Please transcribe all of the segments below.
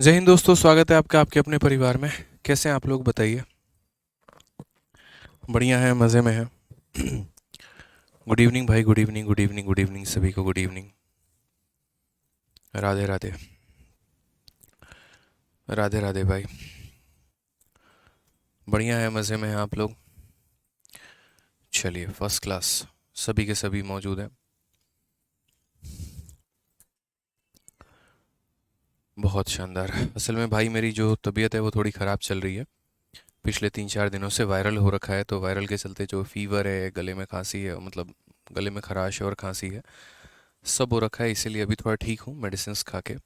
जय हिंद दोस्तों, स्वागत है आपका आपके अपने परिवार में। कैसे हैं आप लोग, बताइए। बढ़िया है, मज़े में है। गुड इवनिंग भाई, good evening, good evening, good evening सभी को, गुड इवनिंग। राधे राधे। राधे राधे भाई। बढ़िया है, मज़े में हैं आप लोग। चलिए, फर्स्ट क्लास। सभी के सभी मौजूद हैं। बहुत शानदार। असल में भाई, मेरी जो तबीयत है वो थोड़ी ख़राब चल रही है। पिछले 3-4 दिनों से वायरल हो रखा है, तो वायरल के चलते जो फीवर है, गले में खांसी है, मतलब गले में खराश है और खांसी है, सब हो रखा है। इसीलिए अभी थोड़ा ठीक हूँ मेडिसिन खा के।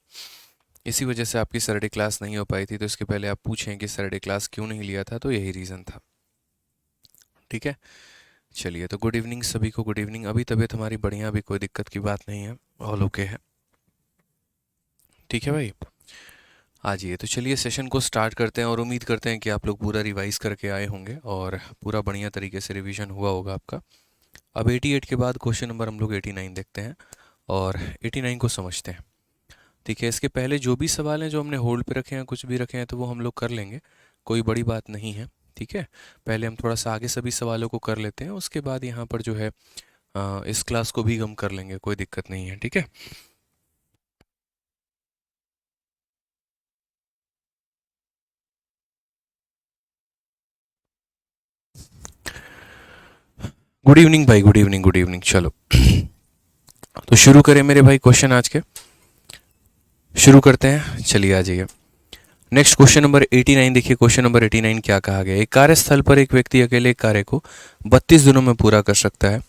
इसी वजह से आपकी सैटरडे क्लास नहीं हो पाई थी। तो इसके पहले आप पूछें कि सैटरडे क्लास क्यों नहीं लिया था, तो यही रीज़न था। ठीक है। चलिए, तो गुड इवनिंग सभी को, गुड इवनिंग। अभी तबीयत हमारी बढ़िया, अभी कोई दिक्कत की बात नहीं है, ऑल ओके है। ठीक है भाई। आ जाइए, तो चलिए सेशन को स्टार्ट करते हैं और उम्मीद करते हैं कि आप लोग पूरा रिवाइज करके आए होंगे और पूरा बढ़िया तरीके से रिवीजन हुआ होगा आपका। अब 88 के बाद क्वेश्चन नंबर हम लोग 89 देखते हैं और 89 को समझते हैं। ठीक है। इसके पहले जो भी सवाल हैं जो हमने होल्ड पे रखे हैं, कुछ भी रखे हैं, तो वो हम लोग कर लेंगे। कोई बड़ी बात नहीं है। ठीक है। पहले हम थोड़ा सा आगे सभी सवालों को कर लेते हैं, उसके बाद यहाँ पर जो है इस क्लास को भी हम कर लेंगे, कोई दिक्कत नहीं है। ठीक है। गुड इवनिंग भाई, गुड इवनिंग, गुड इवनिंग। चलो, तो शुरू करें मेरे भाई, क्वेश्चन आज के शुरू करते हैं। चलिए आ जाइए। नेक्स्ट क्वेश्चन नंबर 89 देखिए। क्वेश्चन नंबर 89 क्या कहा गया। एक कार्यस्थल पर एक व्यक्ति अकेले एक कार्य को 32 दिनों में पूरा कर सकता है।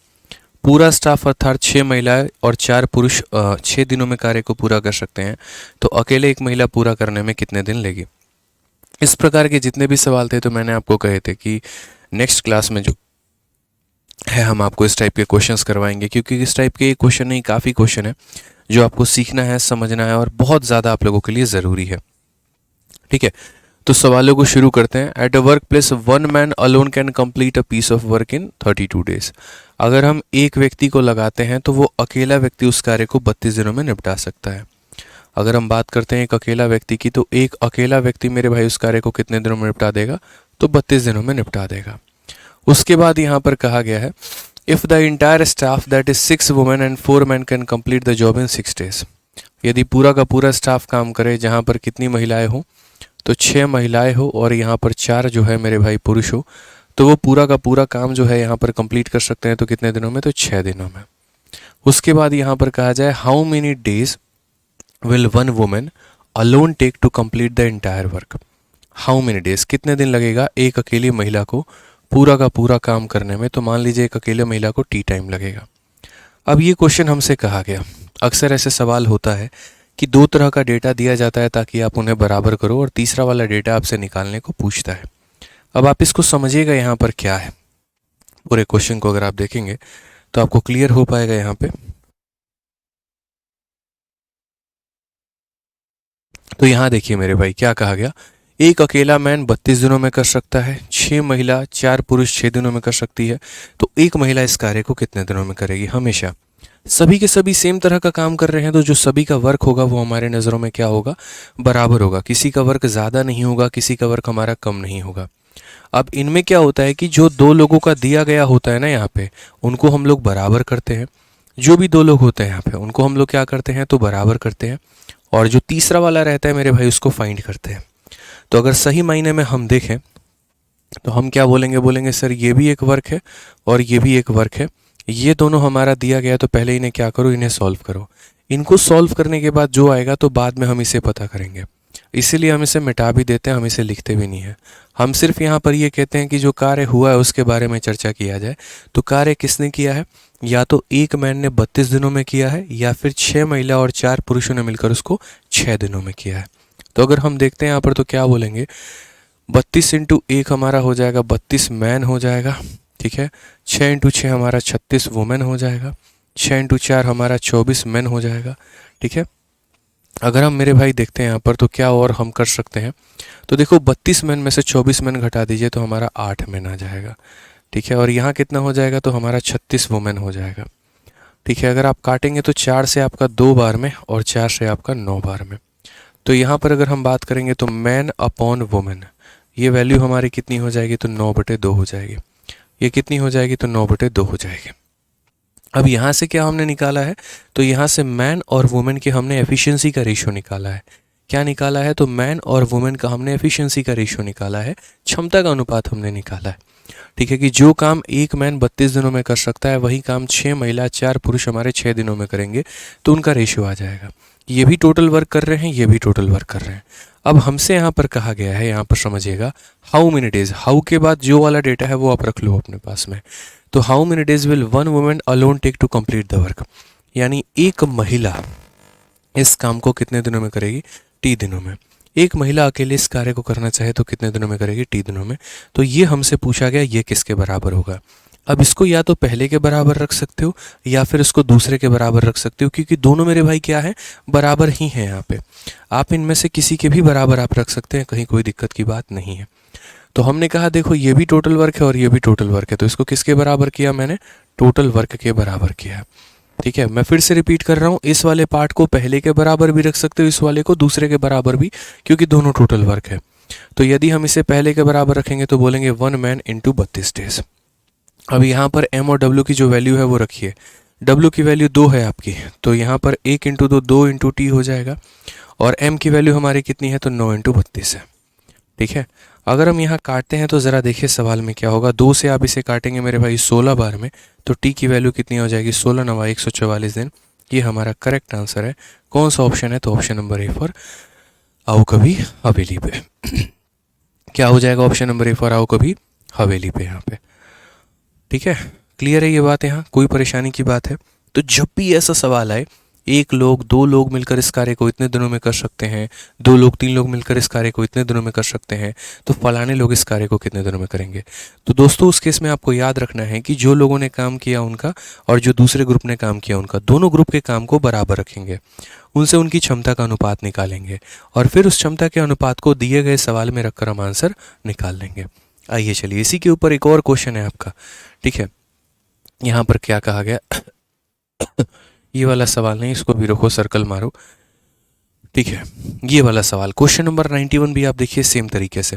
पूरा स्टाफ अर्थात 6 महिलाएं और 4 पुरुष 6 दिनों में कार्य को पूरा कर सकते हैं, तो अकेले एक महिला पूरा करने में कितने दिन लेगी। इस प्रकार के जितने भी सवाल थे, तो मैंने आपको कहे थे कि नेक्स्ट क्लास में जो है हम आपको इस टाइप के क्वेश्चंस करवाएंगे, क्योंकि इस टाइप के क्वेश्चन नहीं, काफ़ी क्वेश्चन है जो आपको सीखना है, समझना है और बहुत ज़्यादा आप लोगों के लिए ज़रूरी है। ठीक है। तो सवालों को शुरू करते हैं। At a work place one man alone can complete a piece of work in 32 days. अगर हम एक व्यक्ति को लगाते हैं तो वो अकेला व्यक्ति उस कार्य को 32 दिनों में निपटा सकता है। अगर हम बात करते हैं एक अकेला व्यक्ति की, तो एक अकेला व्यक्ति मेरे भाई उस कार्य को कितने दिनों में निपटा देगा, तो 32 दिनों में निपटा देगा। उसके बाद यहाँ पर कहा गया है, if the entire staff that is 6 women and 4 man can complete the job in 6 days. यदि पूरा का पूरा स्टाफ काम करे, जहाँ पर कितनी महिलाएं हो, तो 6 महिलाएं हो और यहाँ पर 4 जो है मेरे भाई पुरुष हो, तो वो पूरा का पूरा काम जो है यहाँ पर कंप्लीट कर सकते हैं। तो कितने दिनों में, तो 6 दिनों में। उसके बाद यहाँ पर कहा जाए, how many days will one women alone take to complete the entire work. How many days, कितने दिन लगेगा एक अकेली महिला को पूरा का पूरा काम करने में। तो मान लीजिए एक अकेले महिला को टी टाइम लगेगा। अब ये क्वेश्चन हमसे कहा गया, अक्सर ऐसे सवाल होता है कि दो तरह का डेटा दिया जाता है ताकि आप उन्हें बराबर करो, और तीसरा वाला डेटा आपसे निकालने को पूछता है। अब आप इसको समझिएगा यहाँ पर क्या है। पूरे क्वेश्चन को अगर आप देखेंगे तो आपको क्लियर हो पाएगा यहाँ पे। तो यहाँ देखिए मेरे भाई, क्या कहा गया। एक अकेला मैन 32 दिनों में कर सकता है, 6 महिला 4 पुरुष 6 दिनों में कर सकती है। तो एक महिला इस कार्य को कितने दिनों में करेगी। हमेशा सभी के सभी सेम तरह का काम कर रहे हैं, तो जो सभी का वर्क होगा वो हमारे नज़रों में क्या होगा, बराबर होगा। किसी का वर्क ज़्यादा नहीं होगा, किसी का वर्क हमारा कम नहीं होगा। अब इनमें क्या होता है कि जो दो लोगों का दिया गया होता है ना यहाँ पे, उनको हम लोग बराबर करते हैं। जो भी दो लोग होते हैं यहाँ पे, उनको हम लोग क्या करते हैं, तो बराबर करते हैं। और जो तीसरा वाला रहता है मेरे भाई, उसको फाइंड करते हैं। तो अगर सही मायने में हम देखें तो हम क्या बोलेंगे, बोलेंगे सर ये भी एक वर्क है और ये भी एक वर्क है, ये दोनों हमारा दिया गया, तो पहले इन्हें क्या करो, इन्हें सॉल्व करो। इनको सॉल्व करने के बाद जो आएगा तो बाद में हम इसे पता करेंगे। इसीलिए हम इसे मिटा भी देते हैं, हम इसे लिखते भी नहीं है। हम सिर्फ यहाँ पर ये कहते हैं कि जो कार्य हुआ है उसके बारे में चर्चा किया जाए। तो कार्य किसने किया है, या तो एक मैन ने 32 दिनों में किया है, या फिर 6 महिला और 4 पुरुषों ने मिलकर उसको 6 दिनों में किया है। तो अगर हम देखते हैं यहाँ पर, तो क्या बोलेंगे, 32 × 1 हमारा हो जाएगा 32 मैन हो जाएगा। ठीक है। 6 × 6 हमारा 36 वुमेन हो जाएगा। 6 × 4 हमारा 24 मैन हो जाएगा। ठीक है। अगर हम मेरे भाई देखते हैं यहाँ पर, तो क्या और हम कर सकते हैं, तो देखो 32 मैन में से 24 मैन घटा दीजिए तो हमारा 8 मैन आ जाएगा। ठीक है। और यहाँ कितना हो जाएगा, तो हमारा 36 वुमेन हो जाएगा। ठीक है। अगर आप काटेंगे तो 4 से आपका 2 बार में और 4 से आपका 9 बार में। तो यहाँ पर अगर हम बात करेंगे तो मैन अपॉन वुमेन, ये वैल्यू हमारी कितनी हो जाएगी, तो 9/2 हो जाएगी। ये कितनी हो जाएगी, तो 9/2 हो जाएगी। अब यहाँ से क्या हमने निकाला है, तो यहाँ से मैन और वुमेन के हमने एफिशिएंसी का रेशियो निकाला है। क्या निकाला है, तो मैन और वुमेन का हमने एफिशिएंसी का रेशियो निकाला है, क्षमता का अनुपात हमने निकाला है। ठीक है, कि जो काम एक मैन 32 दिनों में कर सकता है वही काम 6 महिला 4 पुरुष हमारे 6 दिनों में करेंगे, तो उनका रेशियो आ जाएगा। ये भी टोटल वर्क कर रहे हैं, ये भी टोटल वर्क कर रहे हैं। अब हमसे यहाँ पर कहा गया है, यहाँ पर समझिएगा, हाउ मेनी डेज, हाउ के बाद जो वाला डेटा है वो आप रख लो अपने पास में। तो how many days will one women alone take to complete the work, यानी एक महिला इस काम को कितने दिनों में करेगी, टी दिनों में। एक महिला अकेले इस कार्य को करना चाहे तो कितने दिनों में करेगी, टी दिनों में। तो ये हमसे पूछा गया, ये किसके बराबर होगा। अब इसको या तो पहले के बराबर रख सकते हो या फिर इसको दूसरे के बराबर रख सकते हो, क्योंकि दोनों मेरे भाई क्या है, बराबर ही हैं। यहाँ पे आप इनमें से किसी के भी बराबर आप रख सकते हैं, कहीं कोई दिक्कत की बात नहीं है। तो हमने कहा देखो ये भी टोटल वर्क है और ये भी टोटल वर्क है, तो इसको किसके बराबर किया मैंने, टोटल वर्क के बराबर किया। ठीक है, मैं फिर से रिपीट कर रहा हूँ, इस वाले पार्ट को पहले के बराबर भी रख सकते हो, इस वाले को दूसरे के बराबर भी, क्योंकि दोनों टोटल वर्क है। तो यदि हम इसे पहले के बराबर रखेंगे तो बोलेंगे 1 मैन इंटू 32 डेज। अब यहाँ पर m और w की जो वैल्यू है वो रखिए। w की वैल्यू 2 है आपकी, तो यहाँ पर 1 इंटू 2 2 इंटू टी हो जाएगा, और m की वैल्यू हमारी कितनी है, तो 9 इंटू 32 है। ठीक है, अगर हम यहाँ काटते हैं तो ज़रा देखिए सवाल में क्या होगा, 2 से आप इसे काटेंगे मेरे भाई 16 बार में, तो टी की वैल्यू कितनी हो जाएगी, 16 9 144 दिन। ये हमारा करेक्ट आंसर है। कौन सा ऑप्शन है, तो ऑप्शन नंबर ए फॉर आओ कभी हवेली पे। क्या हो जाएगा, ऑप्शन नंबर ए फॉर आओ कभी हवेली पे यहाँ पे। ठीक है, क्लियर है ये बात, यहाँ कोई परेशानी की बात है। तो जब भी ऐसा सवाल आए, एक लोग 2 लोग मिलकर इस कार्य को इतने दिनों में कर सकते हैं, 2 लोग 3 लोग मिलकर इस कार्य को इतने दिनों में कर सकते हैं, तो फलाने लोग इस कार्य को कितने दिनों में करेंगे। तो दोस्तों उस केस में आपको याद रखना है कि जो लोगों ने काम किया उनका और जो दूसरे ग्रुप ने काम किया उनका, दोनों ग्रुप के काम को बराबर रखेंगे, उनसे उनकी क्षमता का अनुपात निकालेंगे और फिर उस क्षमता के अनुपात को दिए गए सवाल में रखकर हम आंसर निकाल लेंगे। आइए चलिए, इसी के ऊपर एक और क्वेश्चन है आपका। ठीक है, यहाँ पर क्या कहा गया ये वाला सवाल नहीं, इसको भी रखो, सर्कल मारो। ठीक है, ये वाला सवाल क्वेश्चन नंबर 91 भी आप देखिए सेम तरीके से।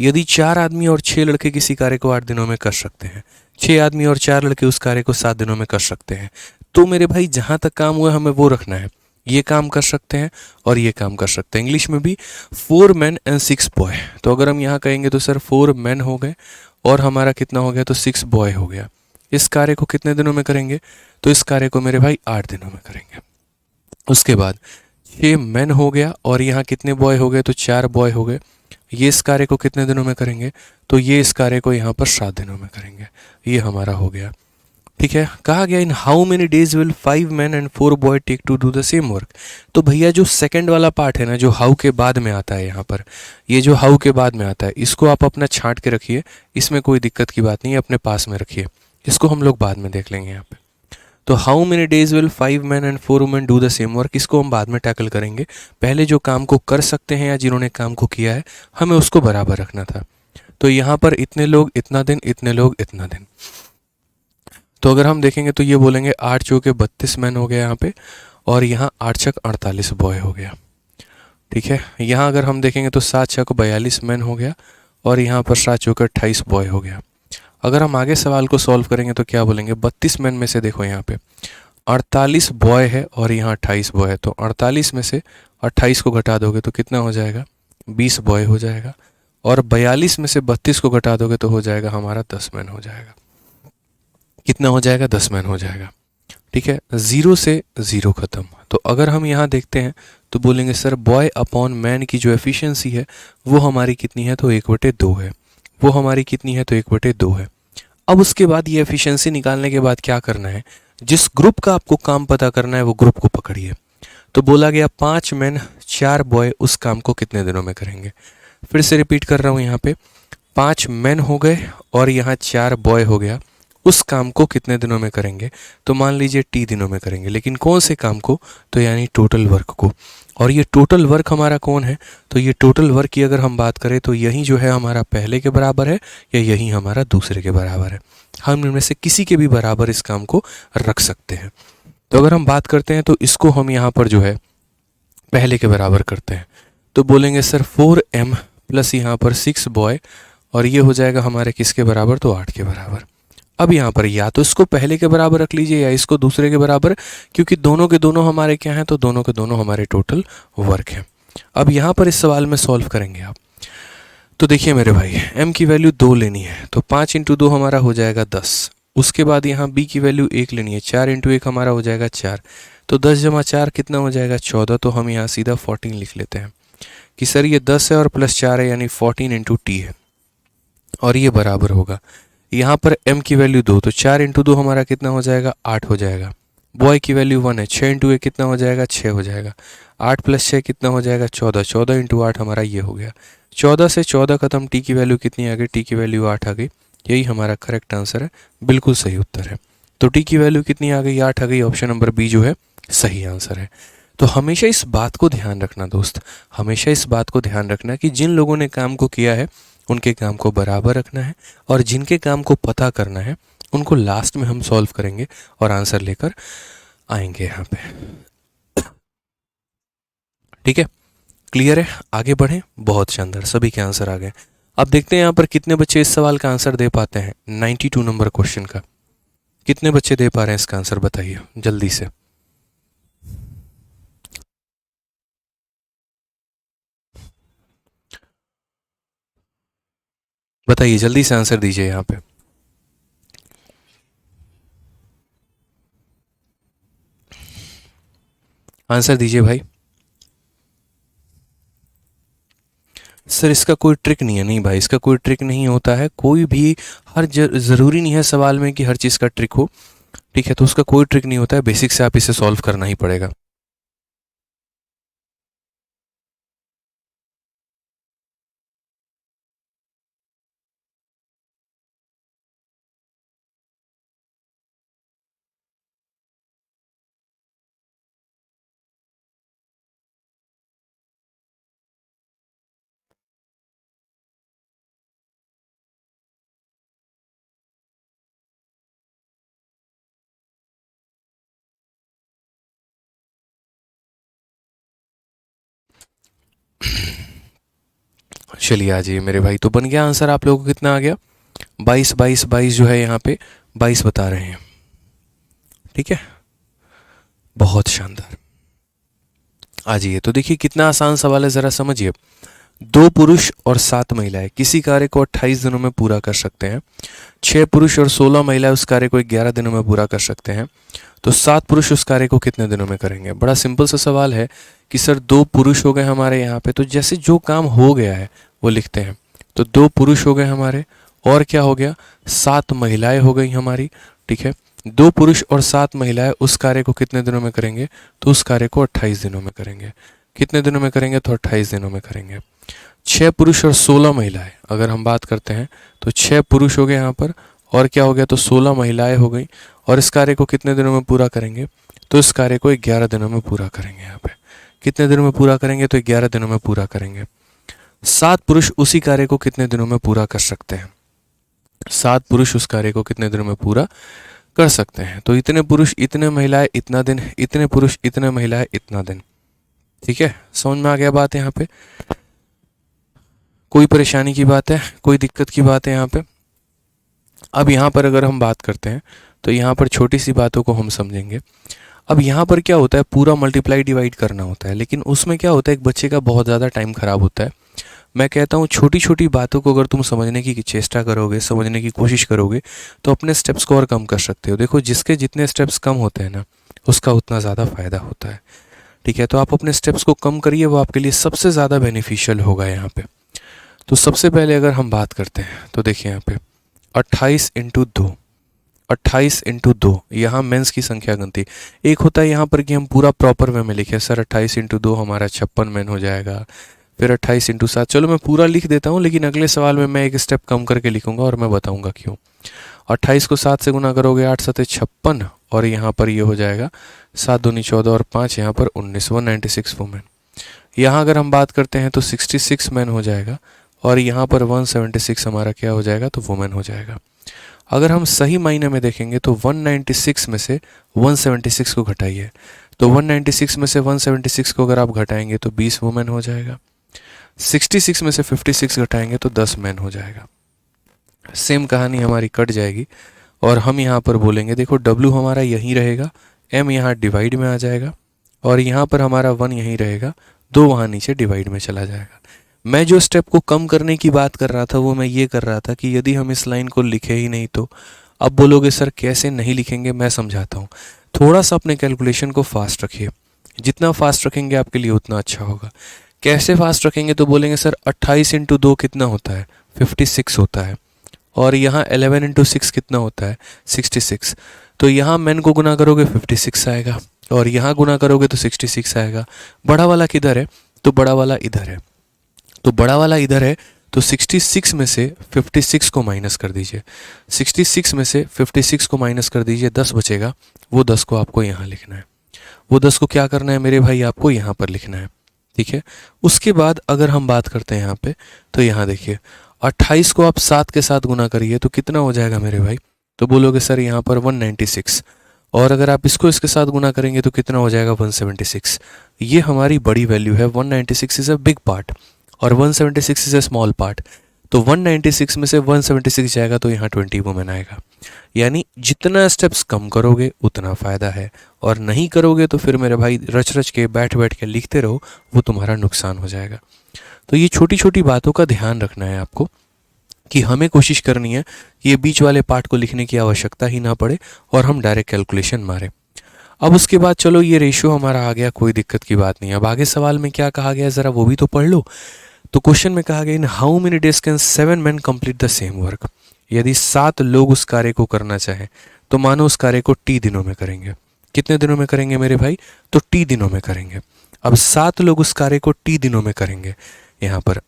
यदि 4 आदमी और 6 लड़के किसी कार्य को 8 दिनों में कर सकते हैं, 6 आदमी और 4 लड़के उस कार्य को 7 दिनों में कर सकते हैं, तो मेरे भाई जहां तक काम हुआ हमें वो रखना है। ये काम कर सकते हैं और ये काम कर सकते हैं। इंग्लिश में भी 4 मैन एंड 6 बॉय। तो अगर हम यहाँ कहेंगे तो सर 4 मैन हो गए और हमारा कितना हो गया, तो 6 बॉय हो गया। इस कार्य को कितने दिनों में करेंगे, तो इस कार्य को मेरे भाई 8 दिनों में करेंगे। उसके बाद 6 मैन हो गया और यहाँ कितने बॉय हो गए, तो 4 बॉय हो गए। ये इस कार्य को कितने दिनों में करेंगे, तो ये इस कार्य को यहाँ पर 7 दिनों में करेंगे। ये हमारा हो गया। ठीक है, कहा गया in how many days will 5 man and 4 boy take to do the same work. तो भैया जो सेकंड वाला पार्ट है ना, जो हाउ के बाद में आता है, यहाँ पर ये जो हाउ के बाद में आता है, इसको आप अपना छांट के रखिए, इसमें कोई दिक्कत की बात नहीं है, अपने पास में रखिए, इसको हम लोग बाद में देख लेंगे यहाँ पे। तो how many days will 5 man and 4 women do the same work, इसको हम बाद में टैकल करेंगे। पहले जो काम को कर सकते हैं या जिन्होंने काम को किया है, हमें उसको बराबर रखना था। तो यहाँ पर इतने लोग इतना दिन, इतने लोग इतना दिन। तो अगर हम देखेंगे तो ये बोलेंगे 8 चौके 32 मैन हो गया यहाँ पे, और यहाँ 8 छक 48 बॉय हो गया। ठीक है, यहाँ अगर हम देखेंगे तो 7 छक 42 मैन हो गया, और यहाँ पर 7 चौके 28 बॉय हो गया। अगर हम आगे सवाल को सॉल्व करेंगे तो क्या बोलेंगे, 32 मैन में से देखो यहाँ पे 48 बॉय है और यहाँ 28 बॉय है, तो 48 में से 28 को घटा दोगे तो कितना हो जाएगा, 20 बॉय हो जाएगा, और 42 में से 32 को घटा दोगे तो हो जाएगा हमारा 10 मैन हो जाएगा। कितना हो जाएगा, 10 मैन हो जाएगा। ठीक है, 0 से 0 खत्म। तो अगर हम यहाँ देखते हैं तो बोलेंगे सर बॉय अपॉन मैन की जो एफिशिएंसी है वो हमारी कितनी है, तो 1/2 है। वो हमारी कितनी है, तो 1/2 है। अब उसके बाद ये एफिशिएंसी निकालने के बाद क्या करना है, जिस ग्रुप का आपको काम पता करना है वो ग्रुप को पकड़िए। तो बोला गया 5 मैन 4 बॉय उस काम को कितने दिनों में करेंगे। फिर से रिपीट कर रहा हूँ, यहाँ पे 5 मैन हो गए और यहाँ 4 बॉय हो गया, उस काम को कितने दिनों में करेंगे, तो मान लीजिए टी दिनों में करेंगे। लेकिन कौन से काम को, तो यानी टोटल वर्क को। और ये टोटल वर्क हमारा कौन है, तो ये टोटल वर्क की अगर हम बात करें तो यही जो है हमारा पहले के बराबर है या यही हमारा दूसरे के बराबर है। हम इनमें से किसी के भी बराबर इस काम को रख सकते हैं। तो अगर हम बात करते हैं तो इसको हम यहाँ पर जो है पहले के बराबर करते हैं तो बोलेंगे सर 4m प्लस यहाँ पर 6 बॉय और ये हो जाएगा हमारे किसके बराबर, तो 8 के बराबर। अब यहाँ पर या तो इसको पहले के बराबर रख लीजिए या इसको दूसरे के बराबर, क्योंकि दोनों के दोनों हमारे क्या हैं, तो दोनों के दोनों हमारे टोटल वर्क हैं। अब यहाँ पर इस सवाल में सॉल्व करेंगे आप, तो देखिए मेरे भाई m की वैल्यू 2 लेनी है तो 5 इंटू 2 हमारा हो जाएगा 10। उसके बाद यहाँ b की वैल्यू 1 लेनी है, 4 इंटू 1 हमारा हो जाएगा 4, तो 10 जमा 4 कितना हो जाएगा 14। तो हम यहाँ सीधा 14 लिख लेते हैं कि सर ये 10 है और प्लस 4 है यानी 14 इंटू टी है और ये बराबर होगा यहाँ पर m की वैल्यू 2, तो 4 इंटू 2 हमारा कितना हो जाएगा 8 हो जाएगा। बॉय की वैल्यू 1 है, 6 इंटू 1 कितना हो जाएगा 6 हो जाएगा। 8 प्लस 6 कितना हो जाएगा 14, 14 इंटू 8 हमारा ये हो गया। 14 से 14 खत्म, टी की वैल्यू कितनी आ गई, टी की वैल्यू 8 आ गई। यही हमारा करेक्ट आंसर है, बिल्कुल सही उत्तर है। तो टी की वैल्यू कितनी आ गई, 8 आ गई। ऑप्शन नंबर बी जो है सही आंसर है। तो हमेशा इस बात को ध्यान रखना दोस्त, हमेशा इस बात को ध्यान रखना कि जिन लोगों ने काम को किया है उनके काम को बराबर रखना है और जिनके काम को पता करना है उनको लास्ट में हम सॉल्व करेंगे और आंसर लेकर आएंगे यहाँ पे। ठीक है, क्लियर है, आगे बढ़ें। बहुत शानदार, सभी के आंसर आ गए। अब देखते हैं यहाँ पर कितने बच्चे इस सवाल का आंसर दे पाते हैं। 92 नंबर क्वेश्चन का कितने बच्चे दे पा रहे हैं इसका आंसर, बताइए जल्दी से। बताइए जल्दी से आंसर दीजिए यहाँ पे। आंसर दीजिए भाई। सर इसका कोई ट्रिक नहीं है, नहीं भाई इसका कोई ट्रिक नहीं होता है। कोई भी ज़रूरी नहीं है सवाल में कि हर चीज़ का ट्रिक हो। ठीक है, तो उसका कोई ट्रिक नहीं होता है, बेसिक से आप इसे सॉल्व करना ही पड़ेगा। चलिए आ जाइए मेरे भाई, तो बन गया आंसर। आप लोगों को कितना आ गया, 22 22 22 जो है यहाँ पे 22 बता रहे हैं। ठीक है, बहुत शानदार। आ जाइए, तो देखिए कितना आसान सवाल है, ज़रा समझिए। 2 पुरुष और 7 महिलाएं किसी कार्य को 28 दिनों में पूरा कर सकते हैं। 6 पुरुष और 16 महिलाएं उस कार्य को 11 दिनों में पूरा कर सकते हैं। तो 7 पुरुष उस कार्य को कितने दिनों में करेंगे। बड़ा सिंपल सा सवाल है कि सर 2 पुरुष हो गए हमारे यहाँ पे, तो जैसे जो काम हो गया है वो लिखते हैं। तो 2 पुरुष हो गए हमारे और क्या हो गया, 7 महिलाएं हो गई हमारी। ठीक है, 2 पुरुष और 7 महिलाएं उस कार्य को कितने दिनों में करेंगे, तो उस कार्य को 28 दिनों में करेंगे। कितने दिनों में करेंगे, तो 28 दिनों में करेंगे। 6 पुरुष और 16 महिलाएं अगर हम बात करते हैं तो 6 पुरुष हो गए यहाँ पर और क्या हो गया, तो 16 महिलाएं हो गई और इस कार्य को कितने दिनों में पूरा करेंगे, तो इस कार्य को 11 दिनों में पूरा करेंगे। यहाँ पे कितने दिनों में पूरा करेंगे, तो 11 दिनों में पूरा करेंगे। 7 पुरुष उसी कार्य को कितने दिनों में पूरा कर सकते हैं, 7 पुरुष उस कार्य को कितने दिनों में पूरा कर सकते हैं। तो इतने पुरुष इतने महिलाएं इतना दिन, इतने पुरुष इतने महिलाएं इतना दिन। ठीक है, समझ में आ गया बात यहाँ पे। कोई परेशानी की बात है, कोई दिक्कत की बात है यहाँ पे। अब यहाँ पर अगर हम बात करते हैं तो यहाँ पर छोटी सी बातों को हम समझेंगे। अब यहाँ पर क्या होता है, पूरा मल्टीप्लाई डिवाइड करना होता है, लेकिन उसमें क्या होता है, एक बच्चे का बहुत ज़्यादा टाइम खराब होता है। मैं कहता हूँ छोटी छोटी बातों को अगर तुम समझने की चेष्टा करोगे, समझने की कोशिश करोगे, तो अपने स्टेप्स को और कम कर सकते हो। देखो जिसके जितने स्टेप्स कम होते हैं ना, उसका उतना ज़्यादा फ़ायदा होता है। ठीक है, तो आप अपने स्टेप्स को कम करिए, वो आपके लिए सबसे ज़्यादा बेनिफिशियल होगा यहाँ पे। तो सबसे पहले अगर हम बात करते हैं तो देखिए यहाँ पे 28 इंटू 2, 28 इंटू 2, यहाँ मेंस की संख्या गिनती। एक होता है यहाँ पर कि हम पूरा प्रॉपर वे में लिखें, सर 28 इंटू 2 हमारा 56 मेन हो जाएगा। फिर 28 इंटू 7, चलो मैं पूरा लिख देता हूँ, लेकिन अगले सवाल में मैं एक स्टेप कम करके लिखूंगा और मैं बताऊंगा क्यों। 28 को 7 से गुना करोगे, 8 7 56 और यहाँ पर ये हो जाएगा 7 दूनी 14 और 5 यहाँ पर 19, 196 वुमेन। यहाँ अगर हम बात करते हैं तो 66 मैन हो जाएगा और यहाँ पर 176 हमारा क्या हो जाएगा, तो वुमेन हो जाएगा। अगर हम सही मायने में देखेंगे तो 196 में से 176 को घटाइए, तो 196 में से 176 को अगर आप घटाएंगे तो 20 वुमेन हो जाएगा। 66 में से 56 घटाएंगे तो 10 मैन हो जाएगा। सेम कहानी हमारी कट जाएगी और हम यहाँ पर बोलेंगे देखो W हमारा यहीं रहेगा, M यहाँ डिवाइड में आ जाएगा और यहाँ पर हमारा 1 यहीं रहेगा, 2 वहाँ नीचे डिवाइड में चला जाएगा। मैं जो स्टेप को कम करने की बात कर रहा था वो मैं ये कर रहा था कि यदि हम इस लाइन को लिखे ही नहीं तो। अब बोलोगे सर कैसे नहीं लिखेंगे, मैं समझाता हूँ। थोड़ा सा अपने कैलकुलेशन को फास्ट रखिए, जितना फास्ट रखेंगे आपके लिए उतना अच्छा होगा। कैसे फास्ट रखेंगे तो बोलेंगे सर 28 इंटू 2 कितना होता है, 56 होता है, और यहाँ 11 इंटू 6 कितना होता है, 66। तो यहाँ मैन को गुना करोगे 56 आएगा और यहाँ गुना करोगे तो 66 आएगा। बड़ा वाला किधर है, तो बड़ा वाला इधर है, तो बड़ा वाला इधर है, तो 66 में से 56 को माइनस कर दीजिए। 66 में से 56 को माइनस कर दीजिए, 10 बचेगा, वो 10 को आपको यहाँ लिखना है। वो 10 को क्या करना है मेरे भाई, आपको यहाँ पर लिखना है, ठीक है। उसके बाद अगर हम बात करते हैं यहाँ पे, तो यहाँ देखिए 28 को आप 7 के साथ गुना करिए तो कितना हो जाएगा मेरे भाई, तो बोलोगे सर यहाँ पर 196, और अगर आप इसको इसके साथ गुना करेंगे तो कितना हो जाएगा 176। ये हमारी बड़ी वैल्यू है, 196 इज़ अ बिग पार्ट और 176 इज़ अ स्मॉल पार्ट। तो 196 में से 176 जाएगा तो यहाँ 20 वुमेन आएगा। यानी जितना स्टेप्स कम करोगे उतना फ़ायदा है, और नहीं करोगे तो फिर मेरे भाई रच रच के बैठ बैठ के लिखते रहो, वो तुम्हारा नुकसान हो जाएगा। तो ये छोटी छोटी बातों का ध्यान रखना है आपको कि हमें कोशिश करनी है कि ये बीच वाले पार्ट को लिखने की आवश्यकता ही ना पड़े और हम डायरेक्ट कैलकुलेशन मारें। अब उसके बाद चलो ये रेशियो हमारा आ गया, कोई दिक्कत की बात नहीं। अब आगे सवाल में क्या कहा गया ज़रा वो भी तो पढ़ लो। तो क्वेश्चन में कहा गया in how many days can 7 men complete the same work. यदि 7 लोग उस कार्य को करना चाहें तो मानो उस कार्य को T दिनों में करेंगे। कितने दिनों में करेंगे मेरे भाई, तो T दिनों में करेंगे। अब 7 लोग उस कार्य को T दिनों में करेंगे यहाँ पर,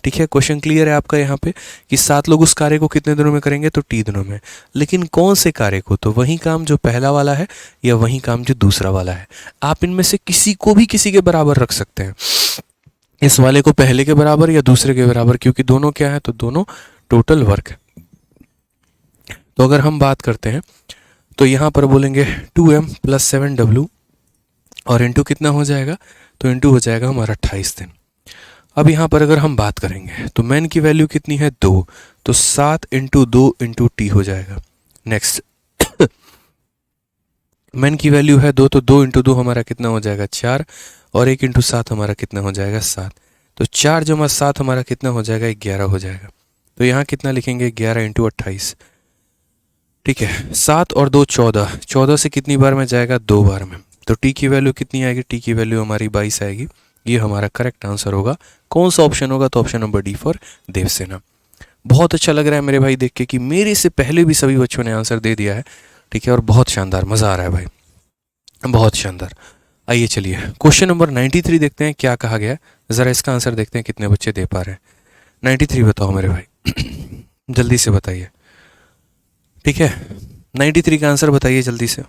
ठीक है। क्वेश्चन क्लियर है आपका यहाँ पे कि 7 लोग उस कार्य को कितने दिनों में करेंगे, तो T दिनों में। लेकिन कौन से कार्य को, तो वही काम जो पहला वाला है या वही काम जो दूसरा वाला है। आप इनमें से किसी को भी किसी के बराबर रख सकते हैं, इस वाले को पहले के बराबर या दूसरे के बराबर, क्योंकि दोनों क्या है, तो दोनों टोटल वर्क है। तो अगर हम बात करते हैं तो यहाँ पर बोलेंगे 2m + 7w और इंटू कितना हो जाएगा, तो इंटू हो जाएगा हमारा 28 दिन। अब यहाँ पर अगर हम बात करेंगे तो मैन की वैल्यू कितनी है 2, तो 7 इंटू 2 इंटू टी हो जाएगा। नेक्स्ट मैन की वैल्यू है 2, तो 2 इंटू 2 हमारा कितना हो जाएगा 4, और 1 इंटू 7 हमारा कितना हो जाएगा 7। तो 4 जमा 7 हमारा कितना हो जाएगा 11 हो जाएगा। तो यहाँ कितना लिखेंगे 11 इंटू 28, ठीक है। 7 और 2 14, 14 से कितनी बार में जाएगा 2 बार में। तो टी की वैल्यू कितनी आएगी, टी की वैल्यू हमारी 22 आएगी। ये हमारा करेक्ट आंसर होगा। कौन सा ऑप्शन होगा, तो option number D for Devsena. बहुत अच्छा लग रहा है मेरे भाई देख के कि मेरे से पहले भी सभी बच्चों ने आंसर दे दिया है, ठीक है। और बहुत शानदार, मज़ा आ रहा है भाई, बहुत शानदार। आइए चलिए क्वेश्चन नंबर 93 देखते हैं क्या कहा गया है। ज़रा इसका आंसर देखते हैं कितने बच्चे दे पा रहे हैं। 93 बताओ मेरे भाई जल्दी से बताइए, ठीक है। 93 का आंसर बताइए जल्दी से।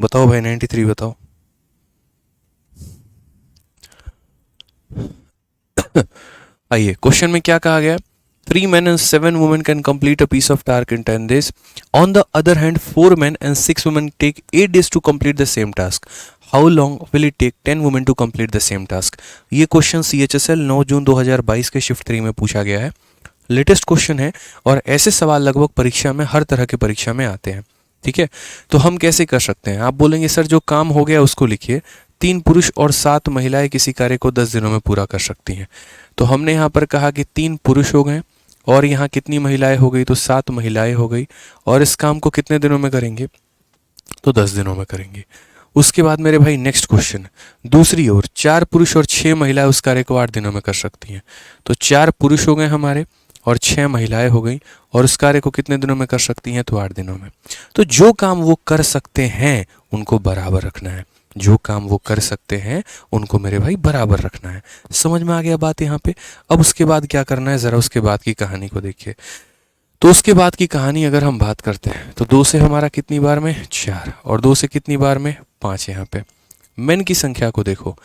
बताओ भाई 93 बताओ। आइए क्वेश्चन में क्या कहा गया, 3 men and 7 women can complete a piece of task in 10 days. On the other hand, 4 men and 6 women take 8 days to complete the same task. How long will it take 10 women to complete the same task? ये question CHSL 9 जून 2022 के shift 3 में पूछा गया है। Latest question है और ऐसे सवाल लगभग परीक्षा में, हर तरह की परीक्षा में आते हैं, ठीक है। तो हम कैसे कर सकते हैं, आप बोलेंगे सर जो काम हो गया उसको लिखिए। 3 पुरुष और 7 महिलाएं किसी कार्य को 10 दिनों में पूरा कर सकती हैं। तो हमने यहाँ पर कहा कि 3 पुरुष हो गए और यहाँ कितनी महिलाएं हो गई, तो 7 महिलाएं हो गई, और इस काम को कितने दिनों में करेंगे, तो 10 दिनों में करेंगे। उसके बाद मेरे भाई नेक्स्ट क्वेश्चन, दूसरी ओर 4 पुरुष और 6 महिलाएं उस कार्य को 8 दिनों में कर सकती हैं। तो 4 पुरुष हो गए हमारे और 6 महिलाएं हो गई, और उस कार्य को कितने दिनों में कर सकती हैं, तो 8 दिनों में। तो जो काम वो कर सकते हैं उनको बराबर रखना है, जो काम वो कर सकते हैं उनको मेरे भाई बराबर रखना है। समझ में आ गया बात यहाँ पे। अब उसके बाद क्या करना है, ज़रा उसके बाद की कहानी को देखिए। तो उसके बाद की कहानी अगर हम बात करते हैं तो 2 से हमारा कितनी बार में 4, और 2 से कितनी बार में 5। यहाँ पे मेन की संख्या को देखो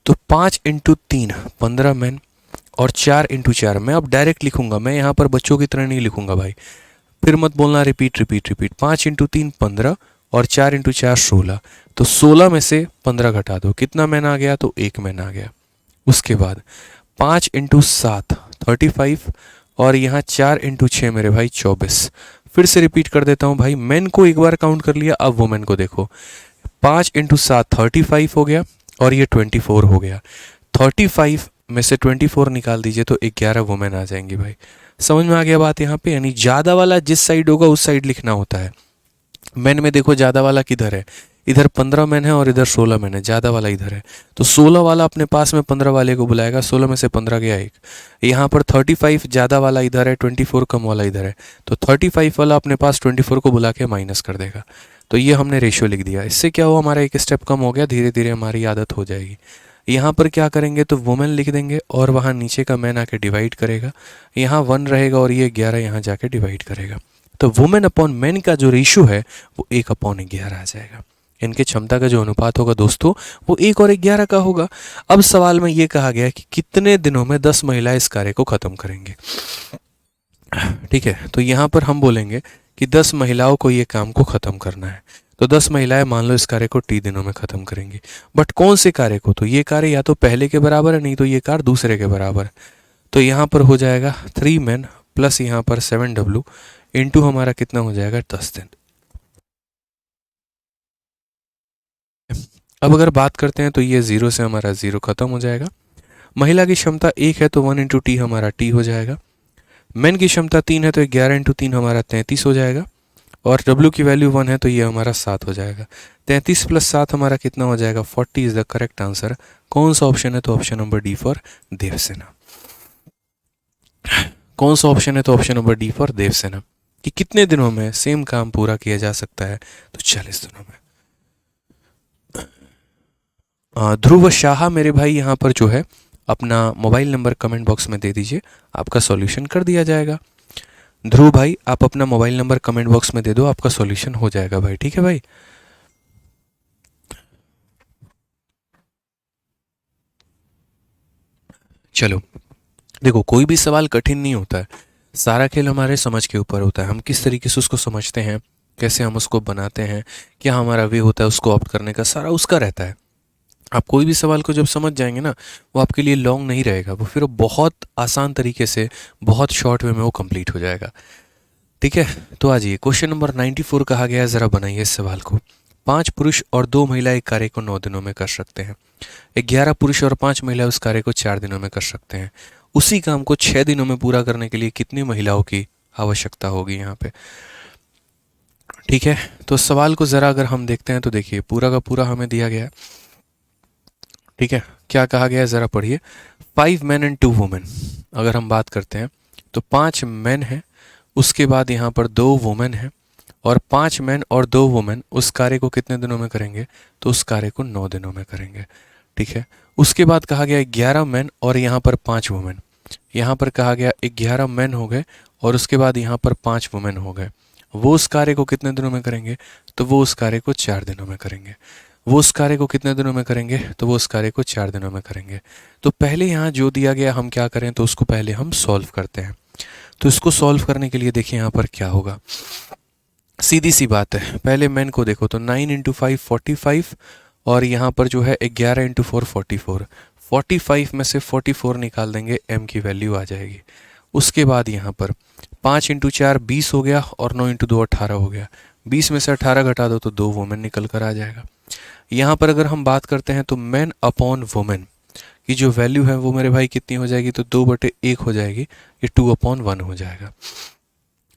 तो 5 इंटू 3 15 मेन, और 4 × 4, मैं अब डायरेक्ट लिखूंगा, मैं यहाँ पर बच्चों की तरह नहीं लिखूंगा भाई, फिर मत बोलना रिपीट रिपीट रिपीट। 5 × 3 15 और 4 × 4 16, तो 16 में से 15 घटा दो, कितना मैन आ गया, तो 1 मैन आ गया। उसके बाद 5 × 7 35 और यहाँ 4 × 6 मेरे भाई 24। फिर से रिपीट कर देता हूँ भाई, मैन को एक बार काउंट कर लिया, अब वुमेन को देखो। 5 × 7 35 हो गया और ये 24 हो गया। 35 में से 24 निकाल दीजिए तो 11 वुमेन आ जाएंगी भाई। समझ में आ गया बात यहाँ पे, यानी ज़्यादा वाला जिस साइड होगा उस साइड लिखना होता है। मैन में देखो ज़्यादा वाला किधर है, इधर 15 मैन है और इधर 16 मैन है, ज़्यादा वाला इधर है, तो 16 वाला अपने पास में 15 वाले को बुलाएगा, 16 में से 15 गया 1। यहाँ पर 35 ज़्यादा वाला इधर है, 24 कम वाला इधर है, तो 35 वाला अपने पास 24 को बुला के माइनस कर देगा। तो ये हमने रेशियो लिख दिया। इससे क्या हुआ, हमारा एक स्टेप कम हो गया, धीरे धीरे हमारी आदत हो जाएगी। यहाँ पर क्या करेंगे, तो वुमेन लिख देंगे और वहाँ नीचे का मैन आके डिवाइड करेगा, यहाँ 1 रहेगा और ये 11 यहाँ जाके डिवाइड करेगा। तो वुमेन अपॉन मैन का जो रेशियो है वो 1/11 आ जाएगा। इनके क्षमता का जो अनुपात होगा दोस्तों वो 1 और 11 का होगा। अब सवाल में ये कहा गया कि कितने दिनों में 10 महिलाएं इस कार्य को खत्म करेंगे। ठीक है, तो यहाँ पर हम बोलेंगे कि 10 महिलाओं को ये काम को खत्म करना है, तो 10 महिलाएं मान लो इस कार्य को T दिनों में खत्म करेंगी। बट कौन से कार्य को, तो ये कार्य या तो पहले के बराबर है, नहीं तो ये कार्य दूसरे के बराबर है। तो यहाँ पर हो जाएगा 3 men प्लस यहाँ पर 7W इंटू हमारा कितना हो जाएगा 10 दिन। अब अगर बात करते हैं तो ये 0 से हमारा 0 खत्म हो जाएगा। महिला की क्षमता 1 है तो 1 × T हमारा T हो जाएगा। मैन की क्षमता 3 है तो 11 × 3 हमारा 33 हो जाएगा। और W की वैल्यू 1 है तो ये हमारा 7 हो जाएगा। 33 + 7 हमारा कितना हो जाएगा 40 इज द करेक्ट आंसर। कौन सा ऑप्शन है, तो option number D for Devsena. कौन सा ऑप्शन है, तो option number D for Devsena. कि कितने दिनों में सेम काम पूरा किया जा सकता है, तो 40 दिनों में। ध्रुव शाह मेरे भाई यहाँ पर जो है अपना मोबाइल नंबर कमेंट बॉक्स में दे दीजिए, आपका सॉल्यूशन कर दिया जाएगा। ध्रुव भाई आप अपना मोबाइल नंबर कमेंट बॉक्स में दे दो, आपका सॉल्यूशन हो जाएगा भाई। ठीक है भाई, चलो देखो कोई भी सवाल कठिन नहीं होता है, सारा खेल हमारे समझ के ऊपर होता है। हम किस तरीके से उसको समझते हैं, कैसे हम उसको बनाते हैं, क्या हमारा वे होता है उसको ऑप्ट करने का, सारा उसका रहता है। आप कोई भी सवाल को जब समझ जाएंगे ना, वो आपके लिए लॉन्ग नहीं रहेगा, वो फिर बहुत आसान तरीके से बहुत शॉर्ट वे में वो कंप्लीट हो जाएगा। ठीक है, तो आ जाइए क्वेश्चन नंबर 94 कहा गया है, ज़रा बनाइए इस सवाल को। 5 पुरुष और 2 महिला एक कार्य को 9 दिनों में कर सकते हैं। 11 पुरुष और 5 महिला उस कार्य को 4 दिनों में कर सकते हैं। उसी काम को 6 दिनों में पूरा करने के लिए कितनी महिलाओं की आवश्यकता होगी यहाँ पे। ठीक है, तो सवाल को ज़रा अगर हम देखते हैं तो देखिए पूरा का पूरा हमें दिया गया है। ठीक है, क्या कहा गया है ज़रा पढ़िए। 5 men and 2 women, अगर हम बात करते हैं तो 5 मैन हैं, उसके बाद यहाँ पर 2 वुमेन हैं, और 5 मैन और 2 वुमेन उस कार्य को कितने दिनों में करेंगे, तो उस कार्य को 9 दिनों में करेंगे। ठीक है, उसके बाद कहा गया 11 मैन और यहाँ पर 5 वुमेन। यहाँ पर कहा गया 11 मैन हो गए और उसके बाद यहाँ पर 5 वुमेन हो गए। वो उस कार्य को कितने दिनों में करेंगे, तो वो उस कार्य को 4 दिनों में करेंगे। वो उस कार्य को कितने दिनों में करेंगे, तो वो उस कार्य को 4 दिनों में करेंगे। तो पहले यहाँ जो दिया गया हम क्या करें, तो उसको पहले हम सॉल्व करते हैं। तो इसको सॉल्व करने के लिए देखिए यहाँ पर क्या होगा, सीधी सी बात है। पहले मैन को देखो तो 9 × 5 45 और यहाँ पर जो है 11 × 4 44। 45 में से 44 निकाल देंगे, m की वैल्यू आ जाएगी। उसके बाद यहाँ पर 5 × 4 20 हो गया और 9 × 2 18 हो गया। 20 में से 18 घटा दो तो 2 वुमेन निकल कर आ जाएगा। यहाँ पर अगर हम बात करते हैं तो मैन अपॉन वुमेन की जो वैल्यू है वो मेरे भाई कितनी हो जाएगी, तो 2/1 हो जाएगी, ये 2/1 हो जाएगा।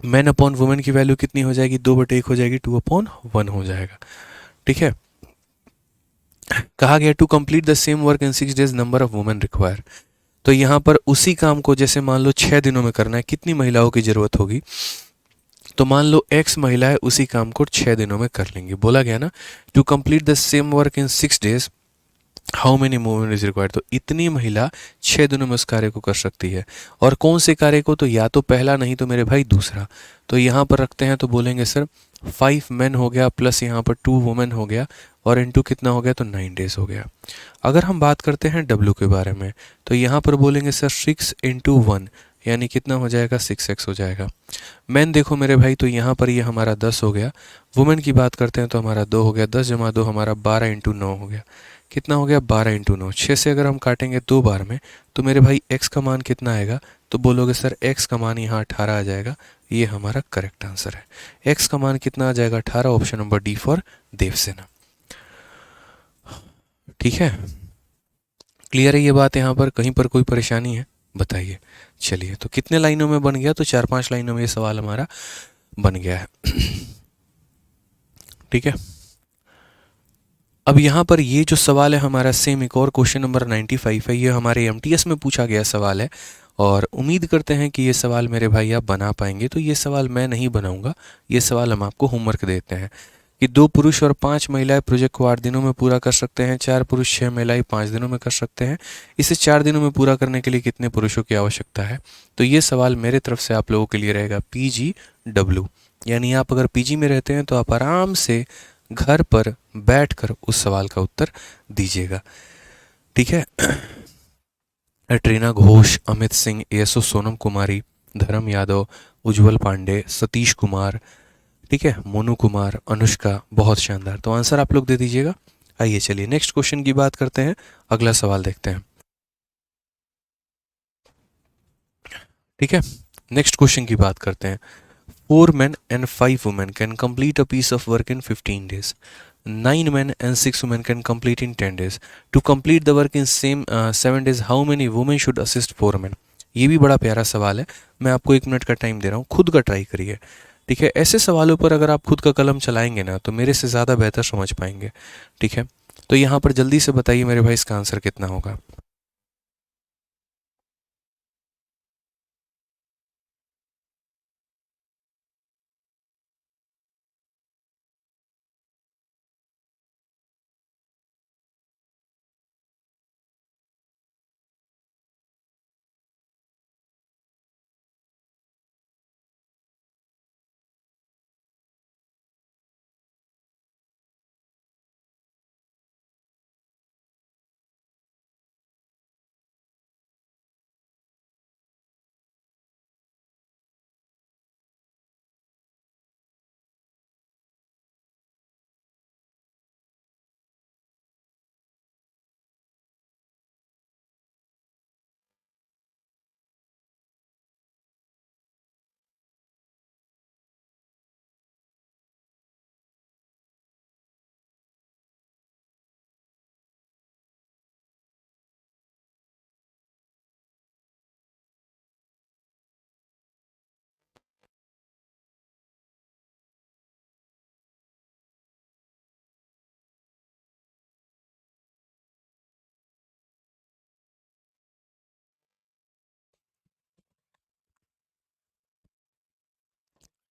मैन अपॉन वुमेन की वैल्यू कितनी हो जाएगी, 2/1 हो जाएगी, 2/1 हो जाएगा। ठीक है, कहा गया to complete the same work in 6 days number of women require. तो यहाँ पर उसी काम को जैसे मान लो 6 दिनों में करना है, कितनी महिलाओं की जरूरत होगी, तो मान लो x महिलाएं उसी काम को 6 दिनों में कर लेंगी। बोला गया ना to complete the same work in 6 days how many women is required, तो इतनी महिला 6 दिनों में उस कार्य को कर सकती है। और कौन से कार्य को, तो या तो पहला नहीं तो मेरे भाई दूसरा। तो यहाँ पर रखते हैं तो बोलेंगे सर 5 men हो गया प्लस यहाँ पर 2 women हो गया और इनटू कितना हो गया, तो 9 days हो गया। अगर हम बात करते हैं W के बारे में तो यहाँ पर बोलेंगे सर 6 × 1 यानी कितना हो जाएगा, 6x हो जाएगा। मैन देखो मेरे भाई तो यहाँ पर ये हमारा 10 हो गया। वुमेन की बात करते हैं तो हमारा 2 हो गया, 10 जमा 2 हमारा 12 × 9 हो गया। कितना हो गया, 12 × 9। 6 से अगर हम काटेंगे 2 बार में तो मेरे भाई x का मान कितना आएगा, तो बोलोगे सर x का मान यहाँ 18 आ जाएगा। ये हमारा करेक्ट आंसर है। x का मान कितना आ जाएगा, 18। Option number D for Devsena. ठीक है, क्लियर है ये बात, यहाँ पर कहीं पर कोई परेशानी है बताइए। चलिए, तो कितने लाइनों में बन गया, तो 4-5 लाइनों में ये सवाल हमारा बन गया है। ठीक है, अब यहाँ पर ये जो सवाल है हमारा सेम एक और क्वेश्चन नंबर 95 है, ये हमारे एमटीएस में पूछा गया सवाल है और उम्मीद करते हैं कि ये सवाल मेरे भाई आप बना पाएंगे। तो ये सवाल मैं नहीं बनाऊंगा, ये सवाल हम आपको होमवर्क देते हैं कि 2 पुरुष और 5 महिलाएं प्रोजेक्ट को 8 दिनों में पूरा कर सकते हैं, 4 पुरुष 6 महिलाएं 5 दिनों में कर सकते हैं। इसे 4 दिनों में पूरा करने के लिए कितने पुरुषों की आवश्यकता है। तो ये सवाल मेरे तरफ से आप लोगों के लिए रहेगा PGW, यानी आप अगर PG में रहते हैं तो आप आराम से घर पर बैठकर उस सवाल का उत्तर दीजिएगा। ठीक है, ट्रीना घोष, अमित सिंह, एसओ सोनम कुमारी, धर्म यादव, उज्जवल पांडे, सतीश कुमार, ठीक है, मोनू कुमार, अनुष्का, बहुत शानदार। तो आंसर आप लोग दे दीजिएगा। आइए चलिए नेक्स्ट क्वेश्चन की बात करते हैं, अगला सवाल देखते हैं। ठीक है, नेक्स्ट क्वेश्चन की बात करते हैं। 4 men and 5 women can complete a piece of work in 15 days. 9 men and 6 women can complete in 10 days. To complete the work in same 7 days, how many women should assist 4 men? ये भी बड़ा प्यारा सवाल है। मैं आपको 1 minute का time दे रहा हूँ, खुद का ट्राई करिए। ठीक है, ऐसे सवालों पर अगर आप खुद का कलम चलाएंगे ना तो मेरे से ज़्यादा बेहतर समझ पाएंगे। ठीक है, तो यहाँ पर जल्दी से बताइए मेरे भाई इसका आंसर कितना होगा।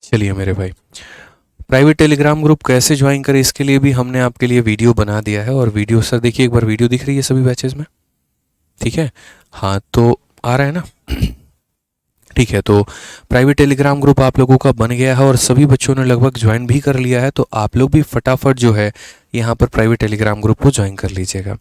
चलिए मेरे भाई, प्राइवेट टेलीग्राम ग्रुप कैसे ज्वाइन करें इसके लिए भी हमने आपके लिए वीडियो बना दिया है। और वीडियो सर देखिए एक बार, वीडियो दिख रही है सभी बैचेस में। ठीक है, हाँ तो आ रहा है ना। ठीक है, तो प्राइवेट टेलीग्राम ग्रुप आप लोगों का बन गया है और सभी बच्चों ने लगभग ज्वाइन भी कर लिया है। तो आप लोग भी फटाफट जो है यहाँ पर प्राइवेट टेलीग्राम ग्रुप को ज्वाइन कर लीजिएगा।